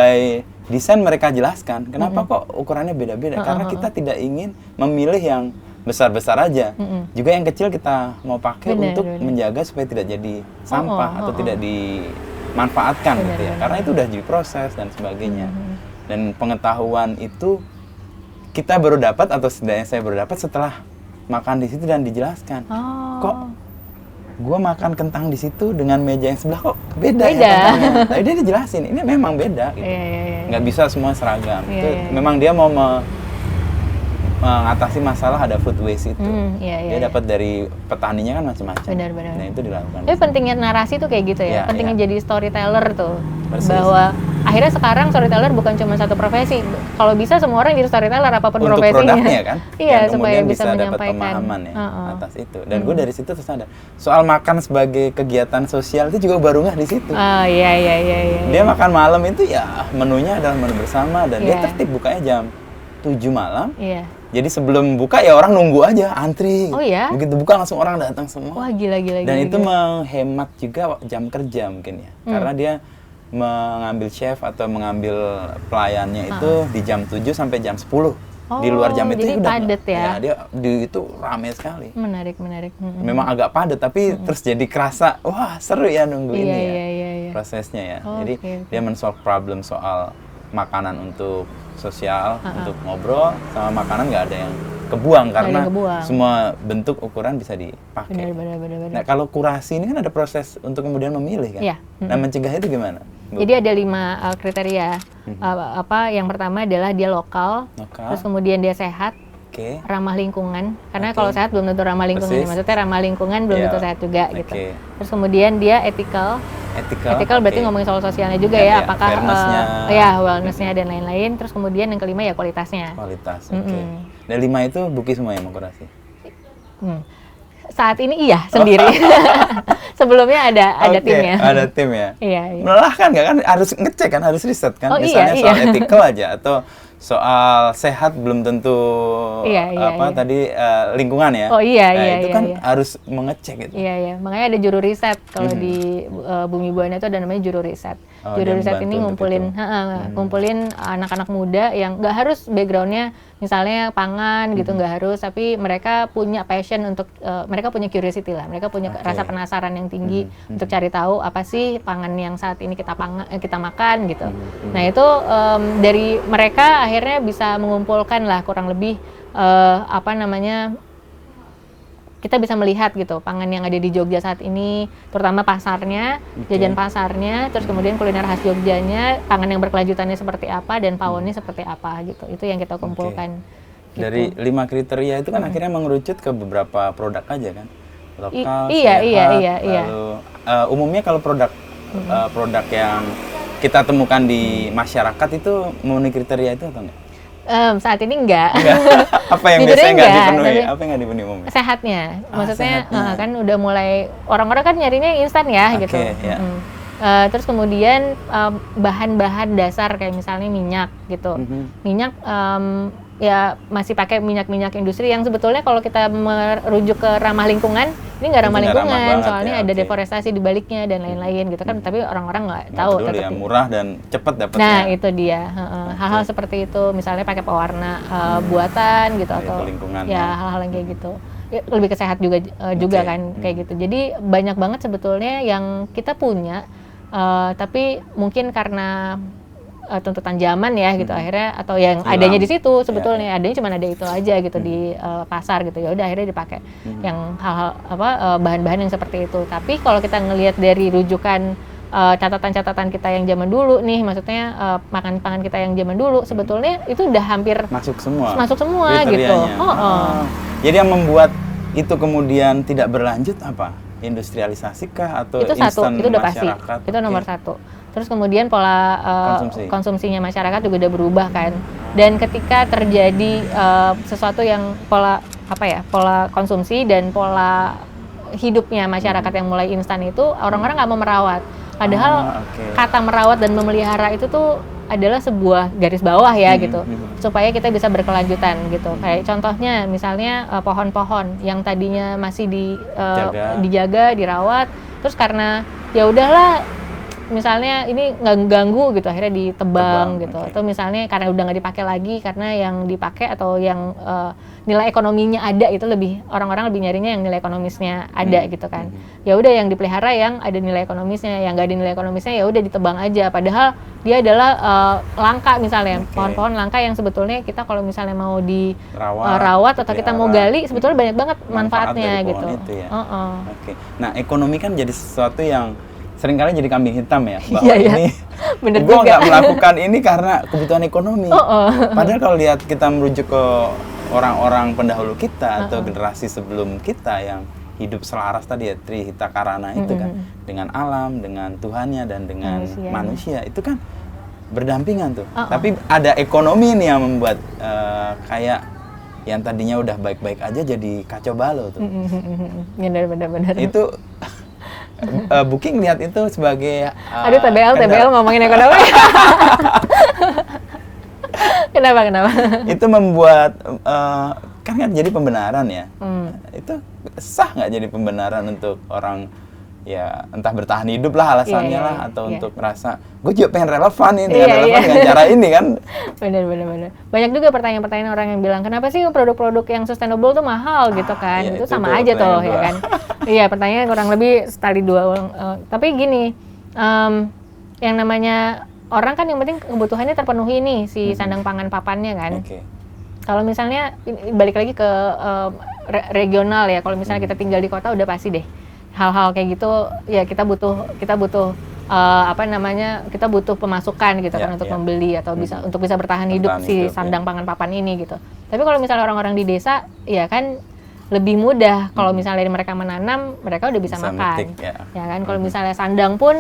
desain mereka jelaskan kenapa kok ukurannya beda-beda, karena kita tidak ingin memilih yang besar-besar aja. Juga yang kecil kita mau pakai untuk menjaga supaya tidak jadi sampah atau tidak dimanfaatkan gitu ya. Karena itu udah diproses dan sebagainya. Dan pengetahuan itu kita baru dapat, atau setidaknya saya baru dapat setelah makan di situ dan dijelaskan. Oh. Kok gue makan kentang di situ dengan meja yang sebelah kok beda. Beda. Ya kentangnya. Tapi dia dijelasin, ini memang beda gitu. Iya. Nggak bisa semua seragam. Iya, Itu iya. memang dia mau mengatasi masalah ada food waste itu. Iya. Dia dapat dari petaninya kan macam-macam. Benar. Nah itu dilakukan. Tapi pentingnya narasi tuh kayak gitu ya. Iya, Pentingnya iya. jadi storyteller tuh. Persis. Bahwa akhirnya sekarang storyteller bukan cuma satu profesi. Kalau bisa semua orang jadi storyteller apapun Untuk profesinya. produknya kan, Iya, yang supaya kemudian bisa dapat menyampaikan pemahaman ya atas itu. Dan gue dari situ terus ada soal makan sebagai kegiatan sosial itu juga baru nggak di situ. Oh iya. Dia makan malam itu ya menunya adalah menu bersama dan dia Iya. tertib bukanya jam 7 malam. Iya. Jadi sebelum buka ya orang nunggu aja antri. Oh iya? Begitu buka langsung orang datang semua. Wah gila. Dan itu menghemat juga jam kerja mungkin ya. Karena dia mengambil chef atau mengambil pelayannya itu di jam 7 sampai jam 10. Di luar jam itu jadi udah padat ya? dia itu ramai sekali. Menarik. Memang agak padat tapi terus jadi kerasa wah seru ya nunggu ini ya. Iya. Prosesnya ya. Oh, Jadi oke. dia men-solve problem soal makanan untuk sosial, untuk ngobrol, sama makanan nggak ada yang kebuang karena yang kebuang. semua bentuk ukuran bisa dipakai. Benar. Nah kalau kurasi ini kan ada proses untuk kemudian memilih kan. Iya. Nah mencegah itu gimana, Bu? Jadi ada 5 kriteria. Yang pertama adalah dia lokal, Lokal. terus kemudian dia sehat, Oke. ramah lingkungan. Karena Oke. kalau sehat belum tentu ramah lingkungan. Persis. Maksudnya ramah lingkungan belum Iya. tentu sehat juga gitu. Oke. Terus kemudian dia ethical. Ethical Berarti oke. ngomongin soal sosialnya juga Ya, ya, ya, apakah fairness-nya. wellness-nya dan lain-lain. Terus kemudian yang kelima ya kualitasnya. Kualitas. Oke. Dan 5 itu Buki semua yang mau kurasi. Saat ini iya sendiri. Sebelumnya ada Oke, timnya. ada tim ya. Iya. Melelahkan nggak kan? Harus ngecek kan, harus riset kan. Oh, Misalnya iya. soal ethical aja atau soal sehat belum tentu Iya. tadi lingkungan ya. Oh, iya, Nah, iya, itu iya, kan iya. harus mengecek gitu. Iya. Makanya ada juru riset. Kalau di Bumi Buana itu ada namanya juru riset. Oh, Juru dia riset membantu ini untuk ngumpulin, itu. ngumpulin anak-anak muda yang nggak harus backgroundnya misalnya pangan gitu, nggak harus, tapi mereka punya passion untuk, mereka punya curiosity lah, mereka punya Oke. rasa penasaran yang tinggi untuk cari tahu apa sih pangan yang saat ini kita makan gitu. Nah itu dari mereka akhirnya bisa mengumpulkan lah kurang lebih kita bisa melihat gitu pangan yang ada di Jogja saat ini, terutama pasarnya, jajan pasarnya, terus kemudian kuliner khas Jogjanya, pangan yang berkelanjutannya seperti apa dan pawonnya seperti apa gitu. Itu yang kita kumpulkan. Gitu. Dari 5 kriteria itu kan akhirnya mengerucut ke beberapa produk aja kan. Lokal, Iya. lalu umumnya kalau produk yang kita temukan di masyarakat itu memenuhi kriteria itu atau enggak? Saat ini enggak. Apa yang Jujurnya biasanya nggak enggak, dipenuhi? tapi Apa yang nggak dipenuhi umumnya? sehatnya, maksudnya sehatnya. kan udah mulai orang-orang kan nyarinya instan ya Oke, gitu. ya. Terus kemudian bahan-bahan dasar kayak misalnya minyak gitu. Minyak ya masih pakai minyak-minyak industri yang sebetulnya kalau kita merujuk ke ramah lingkungan, ini nggak ramah Itu nggak ramah lingkungan, banget soalnya ya, ada oke. deforestasi di baliknya dan lain-lain gitu kan. Tapi orang-orang nggak Nggak tahu. peduli ya, Tapi murah dan cepat dapatnya. nah itu dia, hal-hal seperti itu, misalnya pakai pewarna buatan gitu Dari atau lingkungan, ya ya. hal-hal yang kayak gitu. Ya, lebih ke sehat juga Oke. kan kayak gitu. Jadi banyak banget sebetulnya yang kita punya, tapi mungkin karena tuntutan zaman ya gitu akhirnya, atau yang Hilang. adanya di situ Ya, sebetulnya adanya cuma ada itu aja gitu di pasar gitu, ya udah akhirnya dipakai yang hal-hal bahan-bahan yang seperti itu. Tapi kalau kita ngelihat dari rujukan catatan-catatan kita yang zaman dulu nih, maksudnya pangan-pangan kita yang zaman dulu sebetulnya itu udah hampir Masuk semua. masuk semua gitu. kriterianya. Jadi yang membuat itu kemudian tidak berlanjut apa? Industrialisasi kah atau Itu satu, instan itu udah pasti, masyarakat? itu nomor Oke. satu. Terus kemudian pola konsumsinya masyarakat juga udah berubah kan. Dan ketika terjadi sesuatu yang pola konsumsi dan pola hidupnya masyarakat yang mulai instan itu, orang-orang nggak mau merawat. Padahal kata merawat dan memelihara itu tuh adalah sebuah garis bawah ya gitu, supaya kita bisa berkelanjutan gitu. Kayak contohnya misalnya pohon-pohon yang tadinya masih dijaga, dirawat, terus karena ya udahlah misalnya ini nggak ganggu gitu, akhirnya ditebang gitu. Oke. Atau misalnya karena udah nggak dipakai lagi, karena yang dipakai atau yang nilai ekonominya ada itu orang-orang lebih nyarinya yang nilai ekonomisnya ada gitu kan. Ya udah yang dipelihara yang ada nilai ekonomisnya, yang nggak ada nilai ekonomisnya ya udah ditebang aja. Padahal dia adalah langka misalnya, pohon-pohon langka yang sebetulnya kita kalau misalnya mau rawat atau kita mau gali sebetulnya banyak banget manfaatnya dari gitu. pohon itu ya. Oke. Nah, ekonomi kan jadi sesuatu yang seringkali jadi kambing hitam ya, bahwa ini Bener gue juga. nggak melakukan ini karena kebutuhan ekonomi. Padahal kalau lihat kita merujuk ke orang-orang pendahulu kita atau generasi sebelum kita yang hidup selaras tadi ya, Trihita Karana itu kan, dengan alam, dengan Tuhannya dan dengan manusia itu kan berdampingan tuh. Tapi ada ekonomi nih yang membuat kayak yang tadinya udah baik-baik aja jadi kacau balau tuh. Benar. Itu Booking lihat itu sebagai Aduh, TBL ngomongin ekonomi. Kenapa? Itu membuat kan jadi pembenaran ya. Itu sah nggak jadi pembenaran untuk orang ya entah bertahan hidup lah alasannya lah atau untuk merasa gue juga pengen relevan nih dengan relevan dengan cara ini kan. Benar. Banyak juga pertanyaan-pertanyaan orang yang bilang kenapa sih produk-produk yang sustainable tuh mahal gitu kan. Iya, itu sama aja tuh ya kan. Iya, pertanyaan kurang lebih sekali dua. Tapi gini, yang namanya orang kan yang penting kebutuhannya terpenuhi nih si sandang pangan papannya kan. Kalau misalnya balik lagi ke regional ya, kalau misalnya kita tinggal di kota udah pasti deh hal-hal kayak gitu ya kita butuh kita butuh pemasukan gitu kan untuk membeli atau untuk bisa bertahan hidup si sandang pangan papan ini gitu. Tapi kalau misalnya orang-orang di desa ya kan lebih mudah kalau misalnya mereka menanam, mereka udah bisa makan. Metik, ya kan kalau misalnya sandang pun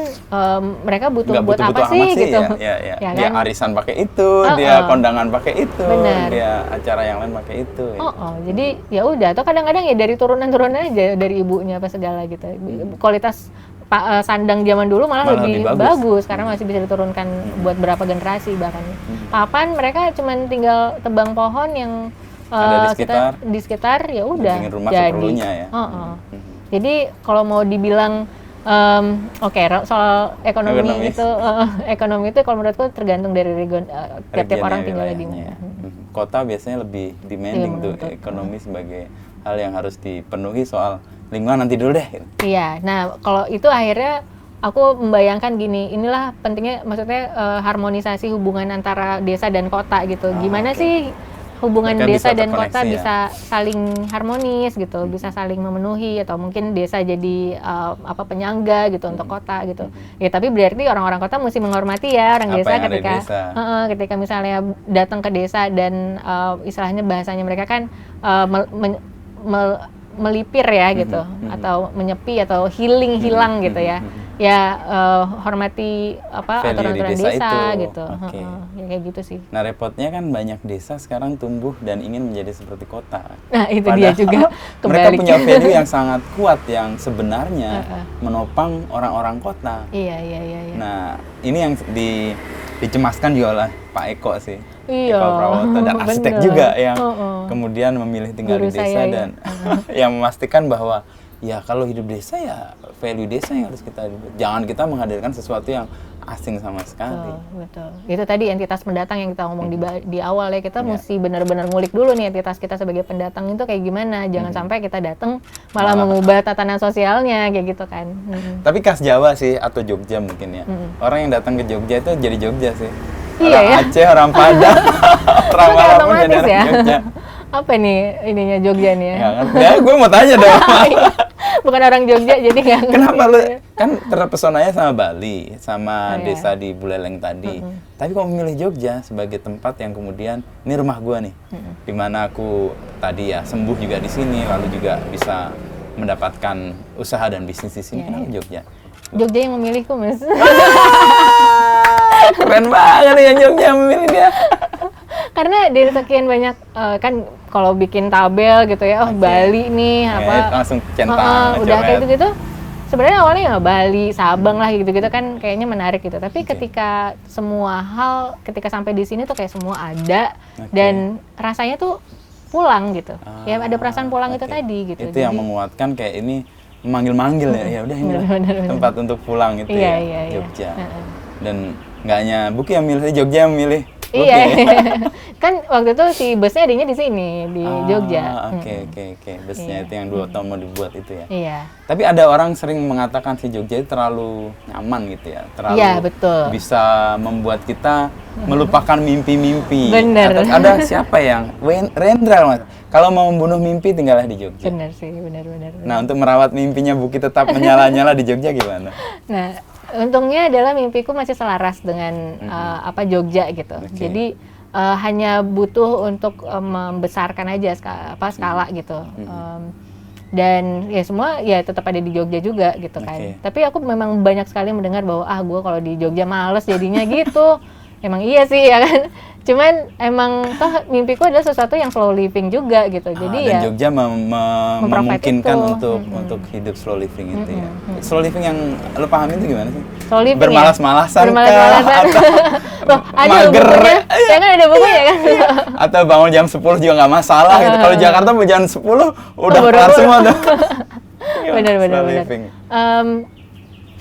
mereka butuh buat apa sih gitu. Ya kan? Dia arisan pakai itu, dia kondangan pakai itu, dia acara yang lain pakai itu. Jadi ya udah, atau kadang-kadang ya dari turunan aja dari ibunya apa segala gitu. Kualitas sandang zaman dulu malah lebih bagus karena masih bisa diturunkan buat berapa generasi bahkan. Papan mereka cuman tinggal tebang pohon yang di sekitar ya udah jadi. Jadi kalau mau dibilang soal ekonomi itu kalau menurutku tergantung dari tiap-tiap orang tinggal di mana. Kota biasanya lebih demanding tuh ekonomi sebagai hal yang harus dipenuhi, soal lingkungan nanti dulu deh. Iya, nah kalau itu akhirnya aku membayangkan gini, inilah pentingnya maksudnya harmonisasi hubungan antara desa dan kota gitu. Gimana sih hubungan desa dan kota bisa saling harmonis gitu, bisa saling memenuhi, atau mungkin desa jadi penyangga gitu untuk kota gitu. Ya tapi berarti orang-orang kota mesti menghormati ya orang desa ketika misalnya datang ke desa dan istilahnya bahasanya mereka kan melipir ya gitu, atau menyepi atau hilang gitu ya. Ya hormati aturan-aturan desa gitu. Ya kayak gitu sih. Nah repotnya kan banyak desa sekarang tumbuh dan ingin menjadi seperti kota. Nah itu dia juga kebalik. Mereka punya value yang sangat kuat yang sebenarnya menopang orang-orang kota. Iya. Nah ini yang dicemaskan juga oleh Pak Eko sih. Eko Prawoto dan arsitek juga yang kemudian memilih tinggal di desa dan yang memastikan bahwa ya kalau hidup desa ya value desa yang harus kita, jangan kita menghadirkan sesuatu yang asing sama sekali. Betul. Itu tadi entitas pendatang yang kita ngomong di awal ya, kita mesti benar-benar ngulik dulu nih entitas kita sebagai pendatang itu kayak gimana. Jangan sampai kita datang malah mengubah tatanan sosialnya kayak gitu kan. Tapi khas Jawa sih atau Jogja mungkin ya. Orang yang datang ke Jogja itu jadi Jogja sih. Iya, orang Aceh, orang Padang, orang Malang jadi orang Jogja. Apa nih ininya Jogja nih ya? Ya gue mau tanya dong. Bukan orang Jogja jadi nggak ngerti. Kenapa lu kan terpesonanya sama Bali, sama desa di Buleleng tadi. Tapi kok memilih Jogja sebagai tempat yang kemudian ini rumah gua nih, di mana aku tadi ya sembuh juga di sini, lalu juga bisa mendapatkan usaha dan bisnis di sini. Kenapa Jogja? Jogja yang memilihku, Mas. Keren banget yang Jogja memilih dia. Karena dari sekian banyak kan kalau bikin tabel gitu ya, Bali nih langsung centang, udah kayak gitu sebenarnya awalnya ya Bali, Sabang lah gitu-gitu kan kayaknya menarik gitu. Tapi ketika semua hal ketika sampai di sini tuh kayak semua ada dan rasanya tuh pulang gitu. Ya ada perasaan pulang itu tadi gitu. Itu yang menguatkan kayak ini memanggil-manggil ya udah ini Bener. tempat untuk pulang itu Iya, ya, iya, iya. Jogja. Dan nggak hanya Buki yang milih, Jogja yang milih Buki. Iya, kan waktu itu si busnya adanya di sini di Jogja. Oke. Busnya Iya. itu yang 2 tahun mau dibuat itu ya. Iya. Tapi ada orang sering mengatakan si Jogja itu terlalu nyaman gitu ya, terlalu Iya, betul. bisa membuat kita melupakan mimpi-mimpi. Bener. Atau ada siapa yang Rendra, Mas. Kalau mau membunuh mimpi tinggallah di Jogja. Benar sih, benar. Nah, untuk merawat mimpinya Buki tetap menyala-nyala di Jogja gimana? Nah, untungnya adalah mimpiku masih selaras dengan Jogja gitu. Oke. Jadi hanya butuh untuk membesarkan aja skala gitu. Dan ya semua ya tetap ada di Jogja juga gitu kan. Oke. Tapi aku memang banyak sekali mendengar bahwa gue kalau di Jogja males jadinya gitu. Emang iya sih ya kan. Cuman emang toh mimpiku adalah sesuatu yang slow living juga gitu. Jadi dan ya Jogja memungkinkan itu. untuk hidup slow living itu ya. Slow living yang lo pahami itu gimana sih? slow living Bermalas-malasan Bermalas-malasan. Loh, ada loh mager. bukunya. Ya kan ada bukunya kan. Atau bangun jam 10 juga nggak masalah gitu. Kalau Jakarta mau jam 10 udah kelar buru-buru. semua udah. Benar. Slow living.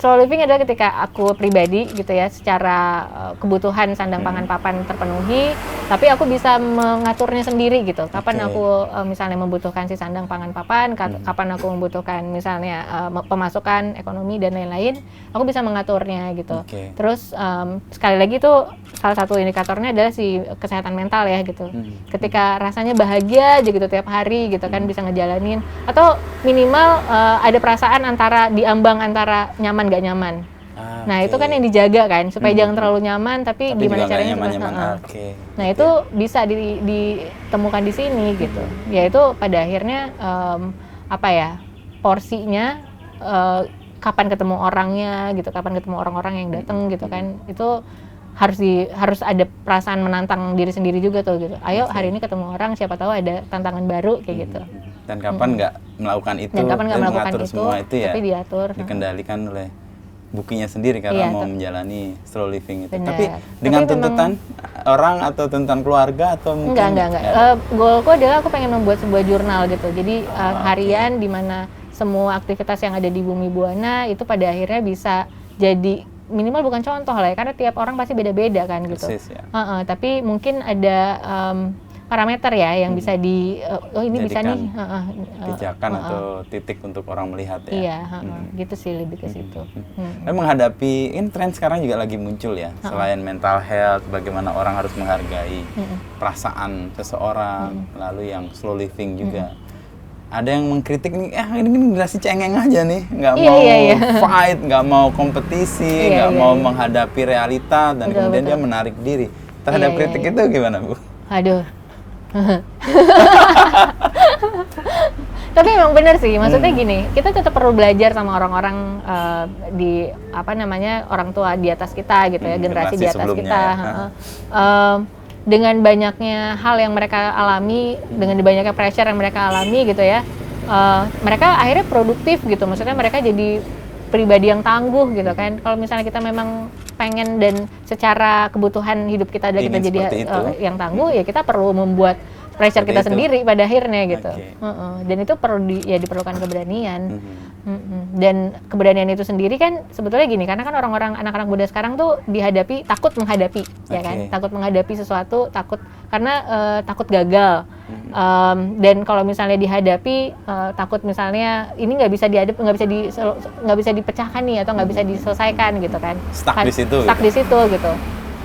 Slow living adalah ketika aku pribadi gitu ya, secara kebutuhan sandang pangan papan terpenuhi, tapi aku bisa mengaturnya sendiri gitu. Kapan Oke. aku misalnya membutuhkan si sandang pangan papan, kapan aku membutuhkan misalnya pemasukan ekonomi dan lain-lain, aku bisa mengaturnya gitu. Oke. Terus sekali lagi tuh salah satu indikatornya adalah si kesehatan mental ya gitu. Ketika rasanya bahagia aja gitu tiap hari gitu kan, bisa ngejalanin, atau minimal ada perasaan diambang antara nyaman gak nyaman. Nah itu kan yang dijaga kan, supaya jangan terlalu nyaman, tapi gimana juga nggak caranya nyaman-nyaman. supaya Oke. Nah itu bisa ditemukan di sini gitu. Yaitu pada akhirnya porsinya, kapan ketemu orangnya gitu, kapan ketemu orang-orang yang datang gitu kan, itu harus ada perasaan menantang diri sendiri juga tuh gitu. Ayo hari ini ketemu orang, siapa tahu ada tantangan baru kayak gitu. Dan kapan nggak melakukan itu? Dan kapan nggak melakukan mengatur itu, semua itu ya? tapi diatur. Dikendalikan oleh Bukinya sendiri karena Iya, mau menjalani slow living itu. Benar. Tapi dengan Tapi tuntutan orang atau tuntutan keluarga atau mungkin Enggak. Goalku adalah aku pengen membuat sebuah jurnal gitu. Jadi harian di mana semua aktivitas yang ada di Bumi Buana itu pada akhirnya bisa jadi minimal bukan contoh lah ya, karena tiap orang pasti beda-beda kan gitu. Persis, ya. Tapi mungkin ada parameter ya yang bisa ini bisa nih. Pijakan atau titik untuk orang melihat ya. Iya, gitu sih lebih ke situ. Dan menghadapi, ini tren sekarang juga lagi muncul ya, selain mental health, bagaimana orang harus menghargai perasaan seseorang, lalu yang slow living juga. Ada yang mengkritik nih, ini generasi cengeng aja nih, nggak mau fight, nggak mau kompetisi, nggak mau menghadapi realita, dan kemudian dia menarik diri. Terhadap kritik itu gimana, Bu? Aduh. Tapi emang bener sih, maksudnya gini, kita tetap perlu belajar sama orang-orang orang tua di atas kita gitu ya, generasi di atas kita. Dengan banyaknya hal yang mereka alami, dengan banyaknya pressure yang mereka alami gitu ya, mereka akhirnya produktif gitu, maksudnya mereka jadi pribadi yang tangguh gitu kan. Kalau misalnya kita memang pengen dan secara kebutuhan hidup kita ada kita jadi yang tangguh, ya kita perlu membuat pressure kita sendiri pada akhirnya gitu. Dan itu perlu diperlukan keberanian. Dan keberanian itu sendiri kan sebetulnya gini, karena kan orang-orang anak-anak muda sekarang tuh takut menghadapi ya kan, takut menghadapi sesuatu, karena takut gagal. Dan kalau misalnya dihadapi, takut misalnya ini nggak bisa dipecahkan nih, atau nggak bisa diselesaikan gitu kan. Stuck di situ gitu.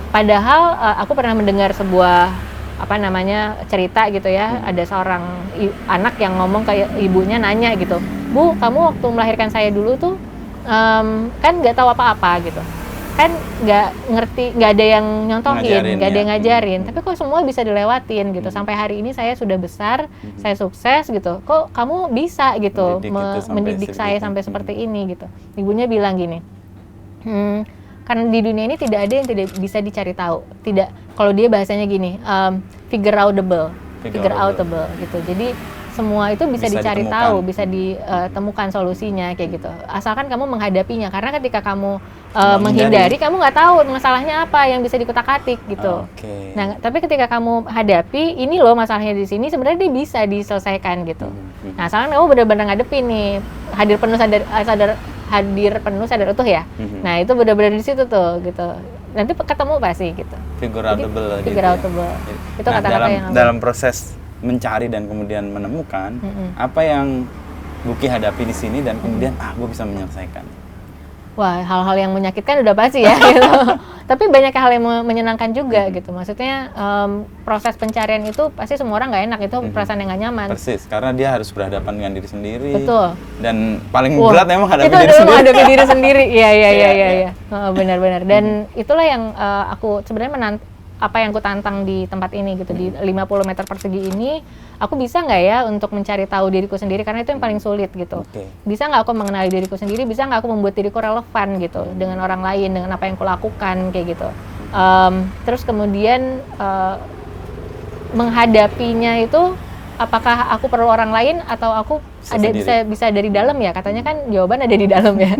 Padahal aku pernah mendengar sebuah cerita gitu ya, ada seorang anak yang ngomong ke ibunya, nanya gitu, Bu, kamu waktu melahirkan saya dulu tuh kan nggak tahu apa-apa gitu, kan nggak ngerti, nggak ada yang nyontohin, nggak ada yang ngajarin, tapi kok semua bisa dilewatin gitu, sampai hari ini saya sudah besar, saya sukses gitu, kok kamu bisa gitu mendidik saya sampai seperti ini gitu. Ibunya bilang gini, karena di dunia ini tidak ada yang tidak bisa dicari tahu, kalau dia bahasanya gini, figure outable gitu. Jadi semua itu bisa dicari tahu, bisa ditemukan solusinya kayak gitu. Asalkan kamu menghadapinya, karena ketika kamu menghindari, kamu nggak tahu masalahnya apa yang bisa dikutak-atik gitu. Nah, tapi ketika kamu hadapi, ini loh masalahnya di sini, sebenarnya dia bisa diselesaikan gitu. Nah, sekarang kamu benar-benar ngadepin nih, hadir penuh hadir penuh sadar utuh ya. Nah, itu benar-benar di situ tuh gitu. Nanti ketemu pasti gitu. Figure outable gitu. Figure outable. Ya. Itu kata-kata yang dalam proses mencari dan kemudian menemukan apa yang Buki hadapi di sini dan kemudian gue bisa menyelesaikan. Wah, hal-hal yang menyakitkan udah pasti ya gitu. Tapi banyak hal yang menyenangkan juga gitu. Maksudnya proses pencarian itu pasti semua orang nggak enak, itu perasaan yang nggak nyaman. Persis, karena dia harus berhadapan dengan diri sendiri. Betul. Dan paling berat emang hadapi diri sendiri. Itu menghadapi diri sendiri. Iya. Benar-benar. Dan itulah yang aku sebenarnya apa yang aku tantang di tempat ini gitu, di 50 meter persegi ini, aku bisa nggak ya untuk mencari tahu diriku sendiri, karena itu yang paling sulit gitu. Bisa nggak aku mengenali diriku sendiri, bisa nggak aku membuat diriku relevan gitu dengan orang lain, dengan apa yang aku lakukan kayak gitu. Terus kemudian menghadapinya itu, apakah aku perlu orang lain atau aku bisa dari dalam ya, katanya kan jawaban ada di dalam ya.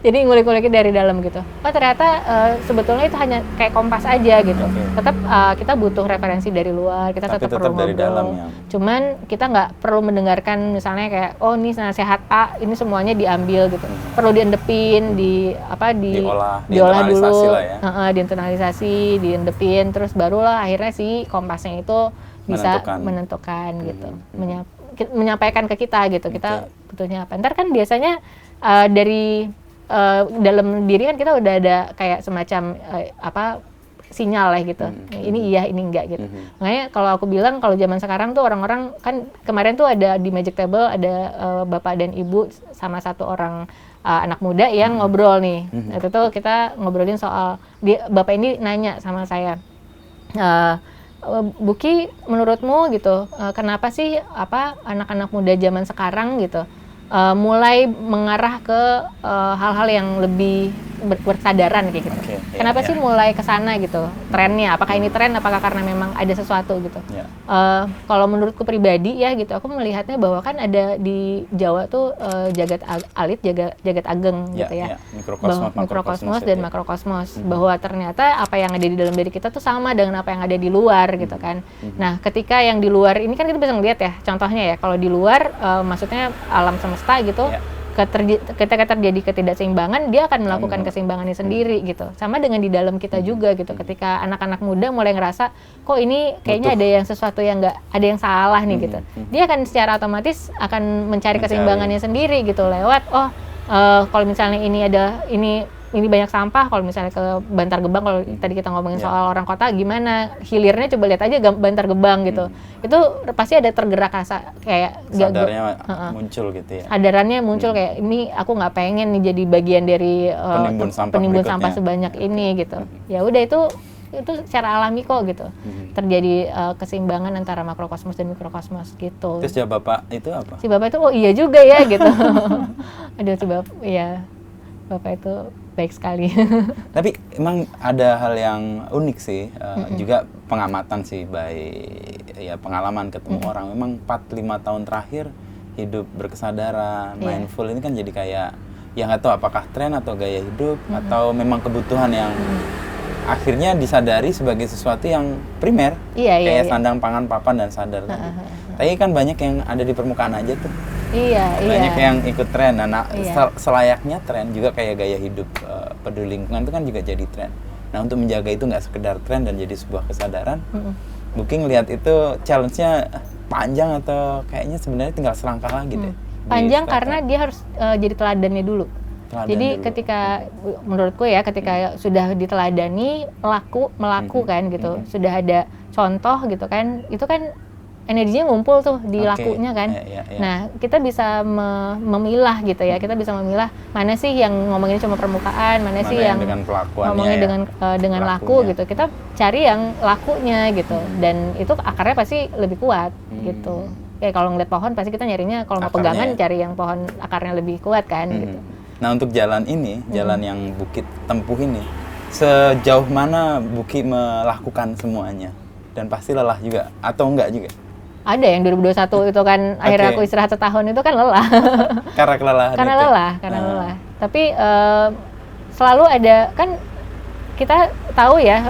Jadi ngulik-nguliknya dari dalam gitu. Oh ternyata sebetulnya itu hanya kayak kompas aja gitu. Tetap kita butuh referensi dari luar, kita tetap perlu ngobrol. Dalam, ya. Cuman kita nggak perlu mendengarkan misalnya kayak ini nasihat A, ini semuanya diambil gitu. Perlu diendepin, diolah dulu, ya. Diinternalisasi, diendepin, terus barulah akhirnya si kompasnya itu bisa menentukan gitu, menyampaikan ke kita gitu, kita butuhnya apa. Ntar kan biasanya dari dalam diri kan kita udah ada kayak semacam sinyal lah gitu, ini iya ini enggak gitu. Makanya kalau aku bilang kalau zaman sekarang tuh orang-orang kan kemarin tuh ada di Magic Table ada bapak dan ibu sama satu orang anak muda yang ngobrol nih. Itu tuh kita ngobrolin soal bapak ini nanya sama saya. Buki, menurutmu gitu, kenapa sih anak-anak muda zaman sekarang gitu mulai mengarah ke hal-hal yang lebih bersadaran kayak gitu. Kenapa sih mulai ke sana gitu trennya? Apakah ini tren? Apakah karena memang ada sesuatu gitu? Kalau menurutku pribadi ya gitu, aku melihatnya bahwa kan ada di Jawa tuh jagat alit, jagat ageng gitu ya. Mikrokosmos dan makrokosmos. Bahwa ternyata apa yang ada di dalam diri kita tuh sama dengan apa yang ada di luar gitu kan. Nah, ketika yang di luar ini kan kita bisa ngeliat ya, contohnya ya, kalau di luar maksudnya alam semesta gitu. Ketika terjadi ketidakseimbangan, dia akan melakukan keseimbangannya sendiri gitu. Sama dengan di dalam kita juga gitu. Ketika anak-anak muda mulai ngerasa kok ini kayaknya ada yang sesuatu yang nggak, ada yang salah nih gitu. Dia akan secara otomatis akan mencari keseimbangannya sendiri gitu lewat kalau misalnya ini banyak sampah, kalau misalnya ke Bantar Gebang, kalau tadi kita ngomongin soal orang kota, gimana hilirnya, coba lihat aja Bantar Gebang gitu. Itu pasti ada tergerak rasa kayak sadarnya muncul gitu ya. Sadarannya muncul kayak ini aku nggak pengen nih jadi bagian dari penimbun sampah sebanyak ini gitu. Ya udah itu secara alami kok gitu. Terjadi keseimbangan antara makrokosmos dan mikrokosmos gitu. Terus jawab Bapak itu apa? Si Bapak itu iya juga ya gitu. Aduh si Bapak, iya. Bapak itu baik sekali. Tapi emang ada hal yang unik sih, juga pengamatan sih, pengalaman ketemu orang. Memang 4-5 tahun terakhir hidup berkesadaran, mindful ini kan jadi kayak, ya nggak tahu apakah tren atau gaya hidup, atau memang kebutuhan yang akhirnya disadari sebagai sesuatu yang primer, kayak sandang pangan papan dan sadar tadi. Tapi kan banyak yang ada di permukaan aja tuh. Banyak yang ikut tren. Nah, selayaknya tren juga kayak gaya hidup peduli lingkungan itu kan juga jadi tren. Nah, untuk menjaga itu nggak sekedar tren dan jadi sebuah kesadaran, Buki ngelihat itu challenge-nya panjang atau kayaknya sebenarnya tinggal selangkah lagi deh. Panjang karena dia harus jadi teladannya dulu. Jadi ketika menurutku ya, ketika sudah diteladani, melaku kan gitu, sudah ada contoh gitu kan, itu kan energinya ngumpul tuh di lakunya kan. Nah, kita bisa memilah gitu ya. Kita bisa memilah mana sih yang ngomongin cuma permukaan, mana sih yang ngomongin dengan laku gitu. Kita cari yang lakunya gitu. Dan itu akarnya pasti lebih kuat gitu. Kayak kalau ngeliat pohon pasti kita nyarinya kalau mau pegangan cari yang pohon akarnya lebih kuat kan gitu. Nah, untuk jalan ini, jalan yang Buki tempuh ini, sejauh mana Buki melakukan semuanya? Dan pasti lelah juga atau enggak juga? Ada yang 2021 itu kan akhirnya aku istirahat setahun itu kan lelah. Karena kelelahan. Karena lelah. Tapi selalu ada kan, kita tahu ya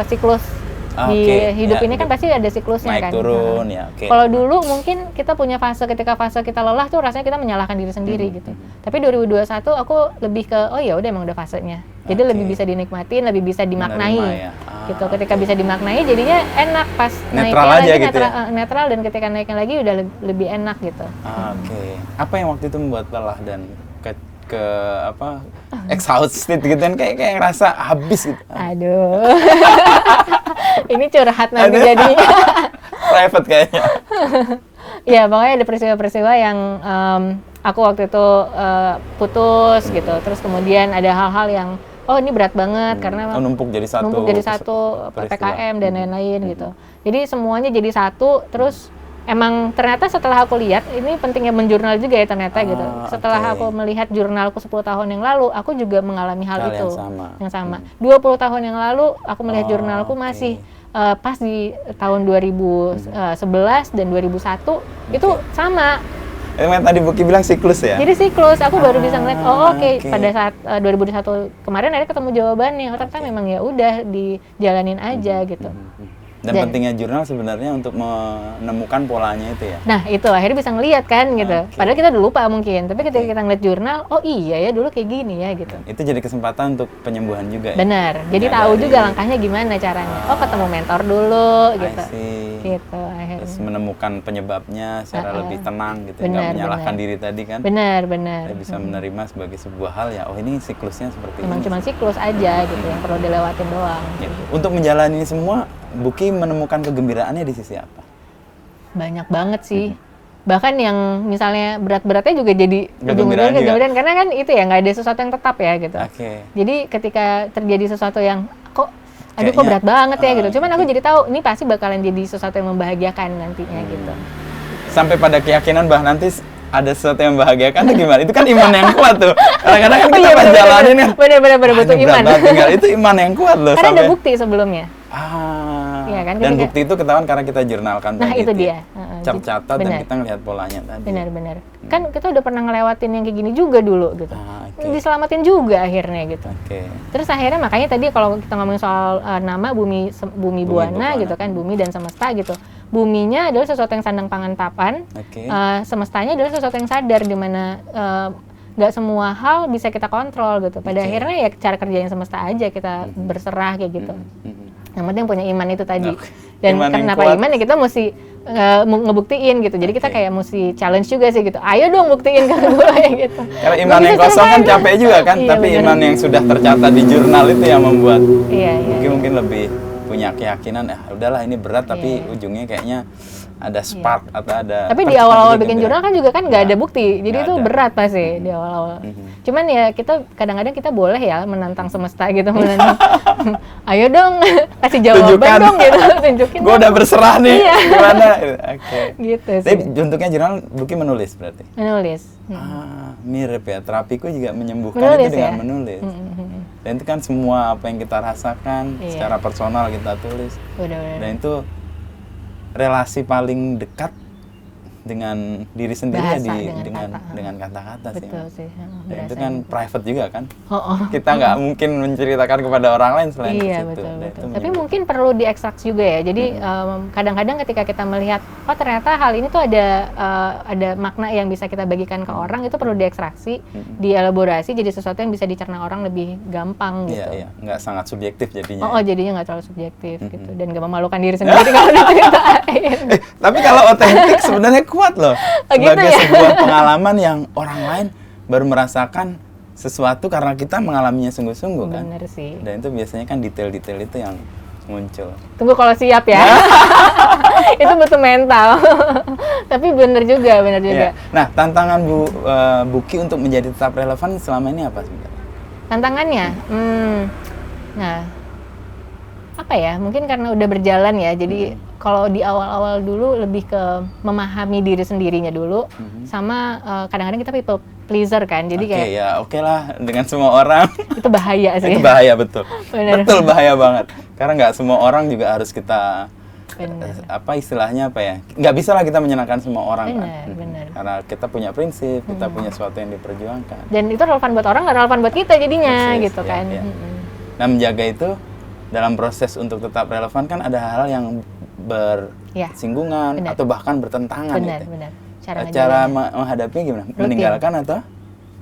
siklus Di Oke, hidup ya, ini kan pasti ada siklusnya naik kan. turun, ya, oke. Kalau dulu mungkin kita punya ketika fase kita lelah tuh rasanya kita menyalahkan diri sendiri gitu. Tapi 2021 aku lebih ke ya udah emang udah fasenya. Jadi Oke. lebih bisa dinikmatin, lebih bisa dimaknai. Menerima ya. Gitu. Ketika bisa dimaknai jadinya enak, pas Netral naiknya aja lagi gitu ya? netral, dan ketika naiknya lagi udah lebih enak gitu. Oke. Apa yang waktu itu membuat lelah dan exhausted gitu kan, kayak ngerasa habis gitu. Aduh. Ini curhat nanti jadinya. Private kayaknya. Ya, pokoknya ada peristiwa-peristiwa yang aku waktu itu putus gitu. Terus kemudian ada hal-hal yang ini berat banget karena numpuk jadi satu peristiwa. PPKM dan lain-lain gitu. Jadi semuanya jadi satu. Terus emang ternyata setelah aku lihat, ini pentingnya menjurnal juga ya ternyata gitu. Setelah aku melihat jurnalku 10 tahun yang lalu, aku juga mengalami hal itu. Yang sama. 20 tahun yang lalu aku melihat jurnalku masih pas di tahun 2011 dan 2001 itu sama. Yang tadi Buki bilang siklus ya? Jadi siklus, aku baru bisa ngeliat, pada saat 2021 kemarin ada ketemu jawabannya. Ternyata memang ya udah dijalanin aja gitu. Dan pentingnya jurnal sebenarnya untuk menemukan polanya itu ya? Nah itu, akhirnya bisa ngeliat kan gitu. Padahal kita udah lupa mungkin, tapi ketika kita ngeliat jurnal, iya ya dulu kayak gini ya gitu. Itu jadi kesempatan untuk penyembuhan juga ya? Benar, jadi tahu juga langkahnya gimana caranya. Ketemu mentor dulu gitu. Gitu akhirnya. Terus menemukan penyebabnya secara lebih tenang gitu, nggak menyalahkan diri tadi kan? Benar. Saya bisa menerima sebagai sebuah hal ya, ini siklusnya seperti Emang ini. cuma siklus aja gitu yang perlu dilewatin doang. Ya. Untuk menjalani ini semua, Buki menemukan kegembiraannya di sisi apa? Banyak banget sih. Bahkan yang misalnya berat-beratnya juga jadi kegembiraan karena kan itu ya nggak ada sesuatu yang tetap ya gitu. Jadi ketika terjadi sesuatu yang kok berat banget ya gitu. Cuman aku jadi tahu ini pasti bakalan jadi sesuatu yang membahagiakan nantinya gitu. Sampai pada keyakinan bahwa nanti ada sesuatu yang membahagiakan itu gimana? Itu kan iman yang kuat tuh. Kadang-kadang kan kita jalanin kan. Bener butuh iman. Itu iman yang kuat loh. Karena ada bukti sebelumnya. Ya, kan? Dan bukti itu ketahuan karena kita jurnalkan tadi. Nah itu dia. Catat dan kita ngelihat polanya tadi. Benar. Kan kita udah pernah ngelewatin yang kayak gini juga dulu gitu. Diselamatin juga akhirnya gitu. Terus akhirnya makanya tadi kalau kita ngomongin soal nama bumi buana gitu kan, bumi dan semesta gitu. Buminya adalah sesuatu yang sandang pangan papan. Semestanya adalah sesuatu yang sadar di mana nggak semua hal bisa kita kontrol gitu. Pada akhirnya ya cara kerjanya semesta aja kita berserah kayak gitu. Yang penting punya iman itu tadi. Dan kenapa iman ya kita mesti ngebuktiin gitu. Jadi kita kayak mesti challenge juga sih gitu. Ayo dong buktiin ke gue gitu. Karena iman yang kosong kan capek juga kan. Tapi iman yang sudah tercatat di jurnal itu yang membuat mungkin lebih punya keyakinan udahlah ini berat tapi ujungnya kayaknya ada spark atau ada. Tapi di awal-awal bikin jurnal kan juga kan nggak ada bukti, jadi itu berat pasti di awal-awal. Cuman ya kita kadang-kadang kita boleh ya menantang semesta gitu, menantang. Ayo dong, kasih jawaban dong gitu, tunjukin. Gue udah berserah nih, gimana? Gitu sih. Tapi bentuknya jurnal Buki menulis berarti? Menulis. Mirip ya, terapiku juga menyembuhkan itu dengan menulis. Dan itu kan semua apa yang kita rasakan secara personal kita tulis. Dan itu relasi paling dekat dengan diri sendiri dengan kata-kata sih. Betul sih. Dan itu kan private juga kan. Kita nggak mungkin menceritakan kepada orang lain selain itu. Iya betul. Tapi mungkin perlu diekstrak juga ya. Jadi kadang-kadang ketika kita melihat ternyata hal ini tuh ada makna yang bisa kita bagikan ke orang, itu perlu diekstraksi, dielaborasi jadi sesuatu yang bisa dicerna orang lebih gampang gitu. Iya, nggak sangat subjektif jadinya. Jadinya nggak terlalu subjektif gitu dan nggak memalukan diri sendiri kalau diceritain. Tapi kalau otentik sebenarnya kuat loh, sebagai sebuah pengalaman yang orang lain baru merasakan sesuatu karena kita mengalaminya sungguh-sungguh kan. Bener sih. Dan itu biasanya kan detail-detail itu yang muncul. Tunggu kalau siap ya. Itu butuh mental. Tapi bener juga. Ya. Nah, tantangan Buki untuk menjadi tetap relevan selama ini apa sebenarnya? Tantangannya? Nah, apa ya? Mungkin karena udah berjalan ya, jadi kalau di awal-awal dulu lebih ke memahami diri sendirinya dulu, sama kadang-kadang kita people pleaser kan, jadi kayak oke lah dengan semua orang. Itu bahaya sih. Itu bahaya betul. Bener. Betul bahaya banget. Karena nggak semua orang juga harus kita istilahnya nggak bisa lah kita menyenangkan semua orang. Bener. Karena kita punya prinsip, kita punya sesuatu yang diperjuangkan. Dan itu relevan buat orang, nggak relevan buat kita jadinya gitu kan. Nah menjaga itu dalam proses untuk tetap relevan kan ada hal-hal yang bersinggungan atau bahkan bertentangan gitu. Benar. Cara menghadapinya gimana? Rutin. Meninggalkan atau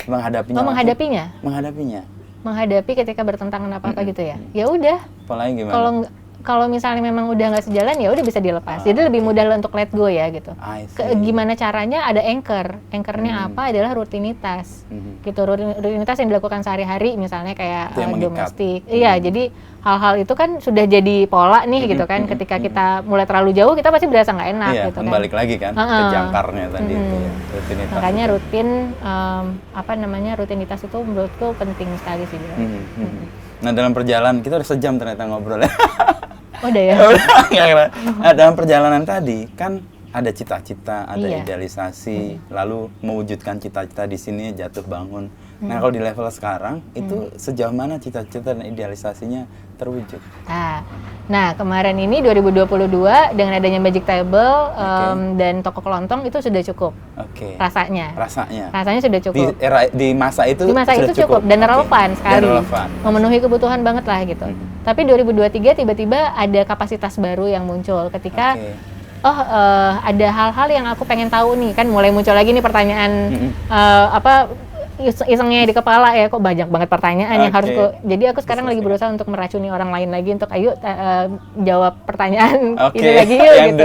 menghadapinya? Menghadapinya. Menghadapi ketika bertentangan apa-apa gitu ya. Ya udah. Polanya gimana? Kalau misalnya memang udah nggak sejalan, ya udah bisa dilepas. Jadi lebih mudah untuk let go ya gitu. Gimana caranya? Ada anchornya apa? Adalah rutinitas. Gitu, rutinitas yang dilakukan sehari-hari, misalnya kayak domestik. Iya, jadi hal-hal itu kan sudah jadi pola nih gitu kan. Ketika kita mulai terlalu jauh, kita pasti berasa nggak enak gitu kan. Balik lagi kan ke jangkarnya tadi itu ya, rutinitas. Makanya rutinitas itu menurutku penting sekali sih. Nah, dalam perjalanan kita udah sejam ternyata ngobrol ya. Oh, udah ya? Nah, dalam perjalanan tadi kan ada cita-cita, ada idealisasi, lalu mewujudkan cita-cita di sini jatuh bangun. Nah, kalau di level sekarang itu sejauh mana cita-cita dan idealisasinya terwujud? Nah, kemarin ini 2022 dengan adanya Magic Table dan toko kelontong itu sudah cukup. Rasanya sudah cukup. Di masa itu cukup dan relevan sekali. Memenuhi kebutuhan banget lah gitu. Tapi 2023 tiba-tiba ada kapasitas baru yang muncul ketika ada hal-hal yang aku pengen tahu nih, kan mulai muncul lagi nih pertanyaan isengnya di kepala ya, kok banyak banget pertanyaan yang harus jadi aku sekarang lagi berusaha untuk meracuni orang lain lagi untuk ayo jawab pertanyaan itu lagi yuk yang gitu.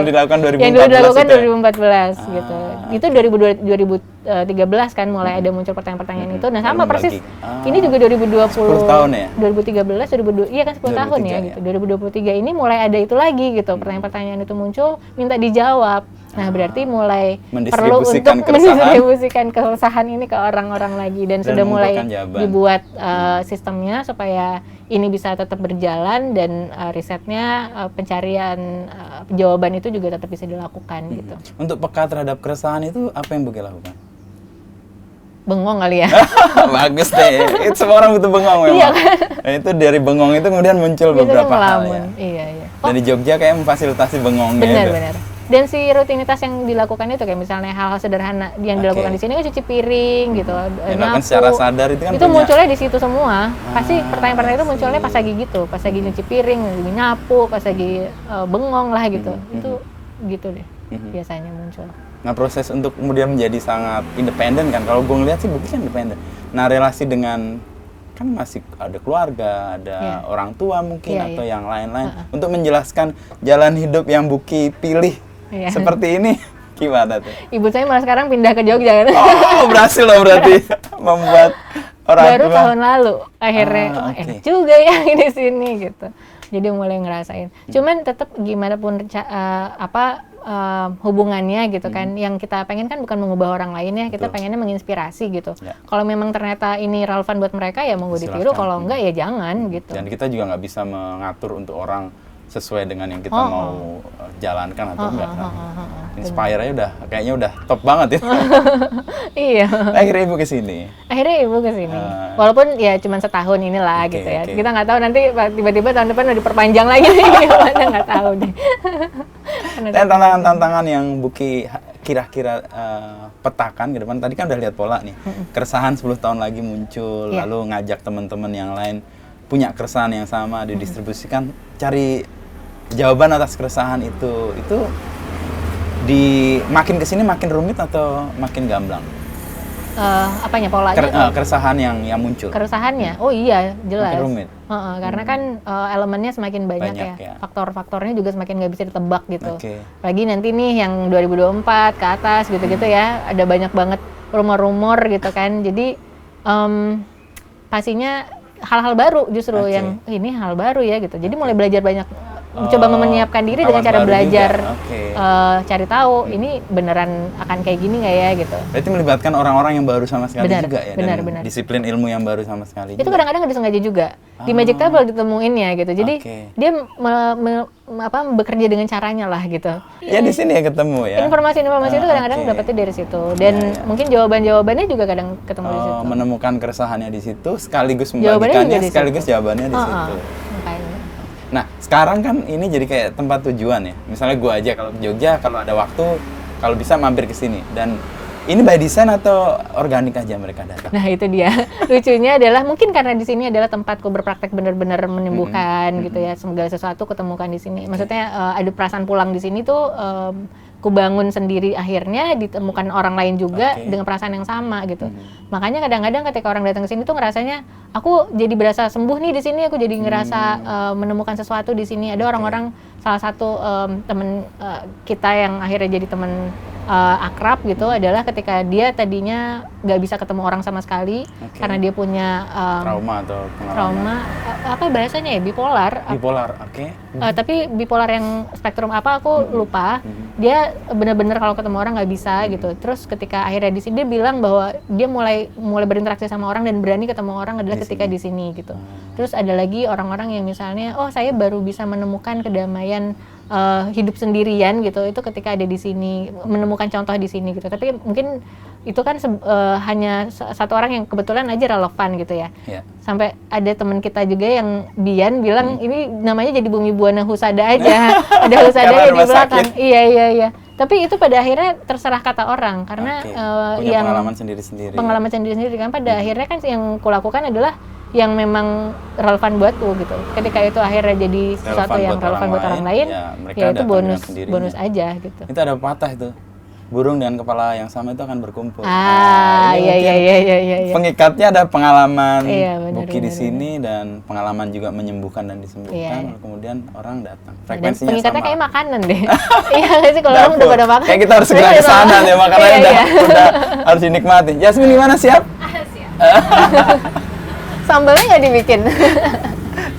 Yang dulu dilakukan 2014 gitu. Itu 2013 kan mulai ada muncul pertanyaan-pertanyaan itu. Nah, sama persis. Ini juga 2020 10 tahun ya? 2013 iya kan 10 tahun ya gitu. 2023 ini mulai ada itu lagi gitu. Pertanyaan-pertanyaan itu muncul, minta dijawab. Nah, berarti mulai perlu untuk mendistribusikan keresahan ini ke orang-orang lagi dan sudah mulai dibuat sistemnya supaya ini bisa tetap berjalan dan risetnya, pencarian jawaban itu juga tetap bisa dilakukan gitu. Untuk peka terhadap keresahan itu apa yang Buki lakukan? Bengong kali ya. Bagus deh. Itu semua orang butuh bengong memang. Iya kan? Nah, itu dari bengong itu kemudian muncul beberapa hal ya. Iya. Dan di Jogja kayak memfasilitasi bengongnya. Benar. Dan si rutinitas yang dilakukan itu kayak misalnya hal-hal sederhana yang dilakukan di sini kan cuci piring gitu, nyapu. Secara sadar itu kan munculnya di situ semua. Pasti pertanyaan-pertanyaan itu munculnya pas lagi gitu, pas lagi nyuci piring, lagi nyapu, pas lagi bengong lah gitu. Itu gitu deh biasanya muncul. Nah, proses untuk kemudian menjadi sangat independen kan, kalau gue ngeliat sih Buki kan independen. Nah, relasi dengan kan masih ada keluarga, ada orang tua mungkin atau yang lain-lain untuk menjelaskan jalan hidup yang Buki pilih seperti ini gimana tuh? Ibu saya malah sekarang pindah ke Jogja kan? Oh, berhasil loh berarti membuat orang baru tua. Tahun lalu akhirnya enak juga ya di sini gitu. Jadi mulai ngerasain. Cuman tetap gimana pun hubungannya gitu kan, yang kita pengen kan bukan mengubah orang lain ya, kita pengennya menginspirasi gitu. Kalau memang ternyata ini relevan buat mereka ya monggo ditiru, kalau enggak ya jangan gitu. Dan kita juga nggak bisa mengatur untuk orang sesuai dengan yang kita mau jalankan atau enggak kan. Inspire aja kayaknya udah top banget ya. Iya. Akhirnya Ibu kesini. Walaupun ya cuma setahun inilah gitu ya. Kita nggak tahu nanti tiba-tiba tahun depan udah diperpanjang lagi gimana, nggak tahu deh. Dan tantangan-tantangan yang Buki kira-kira petakan ke depan, tadi kan udah lihat pola nih. Keresahan 10 tahun lagi muncul, lalu ngajak teman-teman yang lain punya keresahan yang sama didistribusikan, cari jawaban atas keresahan itu makin kesini makin rumit atau makin gamblang? Apanya polanya? Keresahan yang muncul. Keresahannya? Oh iya, jelas. Makin rumit. Karena kan elemennya semakin banyak ya. Faktor-faktornya juga semakin nggak bisa ditebak gitu. Lagi nanti nih yang 2024 ke atas gitu-gitu ya, ada banyak banget rumor-rumor gitu kan. Jadi pastinya hal-hal baru justru yang ini hal baru ya gitu. Jadi mulai belajar banyak, coba menyiapkan diri dengan cara belajar, cari tahu ini beneran akan kayak gini nggak ya gitu. Berarti melibatkan orang-orang yang baru sama sekali juga ya, benar. Disiplin ilmu yang baru sama sekali. Itu kadang-kadang nggak disengaja juga. Di Magic Table ditemuinnya gitu. Jadi dia bekerja dengan caranya lah gitu. Ya di sini ya ketemu ya. Informasi-informasi itu kadang-kadang dapetnya dari situ. Dan mungkin jawaban-jawabannya juga kadang ketemu di situ. Menemukan keresahannya di situ, sekaligus membagikannya, sekaligus jawabannya di situ. Nah, sekarang kan ini jadi kayak tempat tujuan ya. Misalnya gue aja kalau ke Jogja, kalau ada waktu, kalau bisa mampir ke sini. Dan Ini by design atau organik aja mereka datang? Nah itu dia. Lucunya adalah mungkin karena di sini adalah tempatku berpraktek benar-benar menyembuhkan gitu ya. Segala sesuatu ketemukan di sini. Maksudnya ada perasaan pulang di sini tuh ku bangun sendiri, akhirnya ditemukan orang lain juga dengan perasaan yang sama gitu. Makanya kadang-kadang ketika orang datang ke sini tuh ngerasanya aku jadi berasa sembuh nih di sini, aku jadi ngerasa menemukan sesuatu di sini. Ada orang-orang, salah satu teman kita yang akhirnya jadi teman akrab gitu adalah ketika dia tadinya nggak bisa ketemu orang sama sekali karena dia punya trauma atau pengalaman. Trauma apa bahasanya ya, bipolar. Bipolar, tapi bipolar yang spektrum apa aku lupa. Dia benar-benar kalau ketemu orang nggak bisa gitu. Terus ketika akhirnya di sini dia bilang bahwa dia mulai berinteraksi sama orang dan berani ketemu orang adalah ketika di sini gitu. Terus ada lagi orang-orang yang misalnya, oh saya baru bisa menemukan kedamaian hidup sendirian gitu, itu ketika ada di sini, menemukan contoh di sini gitu. Tapi mungkin itu kan hanya satu orang yang kebetulan aja relevan gitu ya. Sampai ada teman kita juga yang Dian bilang ini namanya jadi Bumi Buana Husada aja. Ada Husada di belakang. Iya. Tapi itu pada akhirnya terserah kata orang karena punya yang pengalaman sendiri-sendiri. Pengalaman sendiri-sendiri kan pada akhirnya kan yang kulakukan adalah yang memang relevan buatku gitu. Ketika itu akhirnya jadi sesuatu yang relevan buat orang lain, ya itu bonus aja gitu. Itu ada pepatah itu, burung dengan kepala yang sama itu akan berkumpul. Iya. Pengikatnya ada pengalaman Buki di bener. sini dan pengalaman juga menyembuhkan dan disembuhkan. Kemudian orang datang. Frekuensinya pengikatnya sama. kayak makanan deh. Iya nggak sih kalau orang udah pada makan. Kayak kita harus segera ke sana ya, makanannya udah harus dinikmati. Jasmine gimana, siap? Siap. Sambalnya nggak dibikin.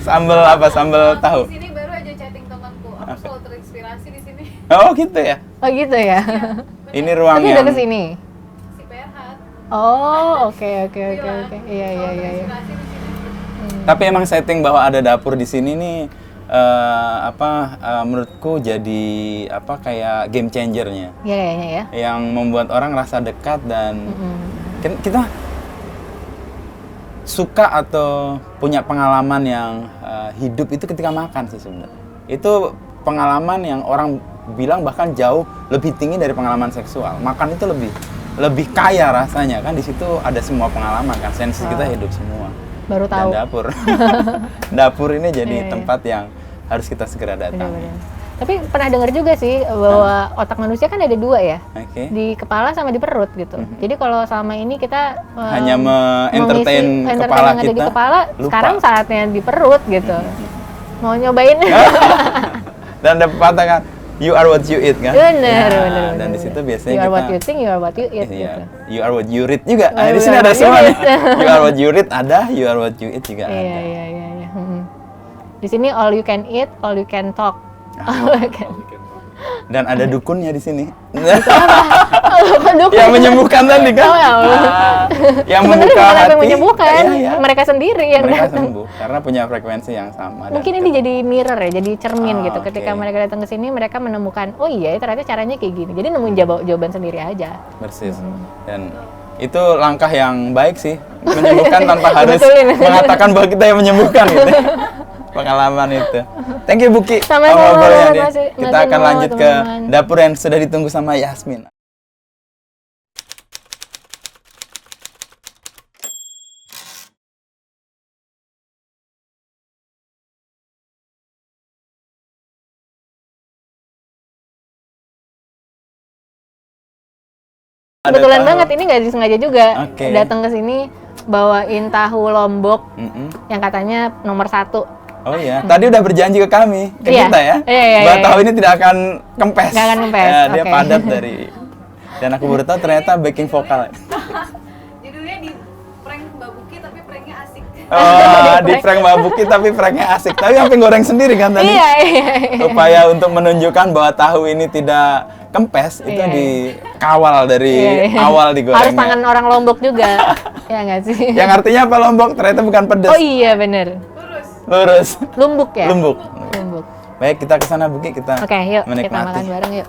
Sambal apa? Sambal tahu. Di sini baru aja chatting temanku. Aku selalu terinspirasi di sini. Oh gitu ya. Oh gitu ya. Ini ruang Tapi yang. udah kesini. Si Perhat. Oh oke. Iya. Terinspirasi di sini. Tapi emang setting bahwa ada dapur di sini nih menurutku jadi kayak game changernya. Iya kayaknya ya. Yang membuat orang rasa dekat dan kita suka atau punya pengalaman yang hidup itu ketika makan sih sebenarnya. Itu pengalaman yang orang bilang bahkan jauh lebih tinggi dari pengalaman seksual. Makan itu lebih kaya rasanya kan, di situ ada semua pengalaman kan, sensi kita hidup semua. Baru tahu. Dan dapur ini jadi tempat yang harus kita segera datangi. Bener. Tapi pernah dengar juga sih bahwa otak manusia kan ada dua ya, di kepala sama di perut gitu. Jadi kalau selama ini kita hanya entertain kepala yang ada di kita, kepala, lupa. sekarang saatnya di perut gitu. Mau nyobain? Dan ada pepatah kan, you are what you eat kan? Bener. Dan di situ biasanya you are kita what you think, you are what you eat gitu. You are what you read juga. Di sini ada semua. You are what you read ada, you are what you eat juga ada. Iya. Di sini all you can eat, all you can talk. Dan ada dukunnya di sini. Dukun. Yang menyembuhkan tadi kan? Oh ya Allah. Yang sebenarnya membuka bukan hati. yang menyembuhkan, Iya. mereka sendiri yang Mereka datang. sembuh karena punya frekuensi yang sama. Mungkin ini jadi mirror ya, jadi cermin gitu. Ketika mereka datang ke sini, mereka menemukan, oh iya ternyata caranya kayak gini. Jadi nemuin jawaban sendiri aja. Persis. Dan itu langkah yang baik sih, menyembuhkan tanpa harus Dibetulin. mengatakan bahwa kita yang menyembuhkan gitu. Pengalaman itu. Thank you Buki. Sama-sama, Ngobrolnya, terima Din. kasih. Kita Masih akan mau, lanjut ke teman-teman. dapur yang sudah ditunggu sama Yasmin. Kebetulan banget, ini nggak disengaja juga. Datang ke sini bawain tahu Lombok yang katanya nomor 1. Oh iya, tadi udah berjanji ke kami, ke Iya. kita ya, Iya. bahwa tahu ini tidak akan kempes. Nggak akan kempes, Ya, dia oke. padat dari, dan aku baru tahu ternyata backing vokal. Judulnya di prank Mbak Buki tapi pranknya asik. Di prank Mbak Buki tapi pranknya asik, tapi sampai goreng sendiri kan tadi. Iya. Upaya untuk menunjukkan bahwa tahu ini tidak kempes itu dikawal dari awal digorengnya. Harus tangan orang Lombok juga. Ya nggak sih? Yang artinya apa Lombok? Ternyata bukan pedas. Oh iya bener. Lurus. Lumbuk ya? Lumbuk. Lumbuk. Baik, kita ke sana Buki, kita Oke, yuk kita menikmati. makan bareng yuk.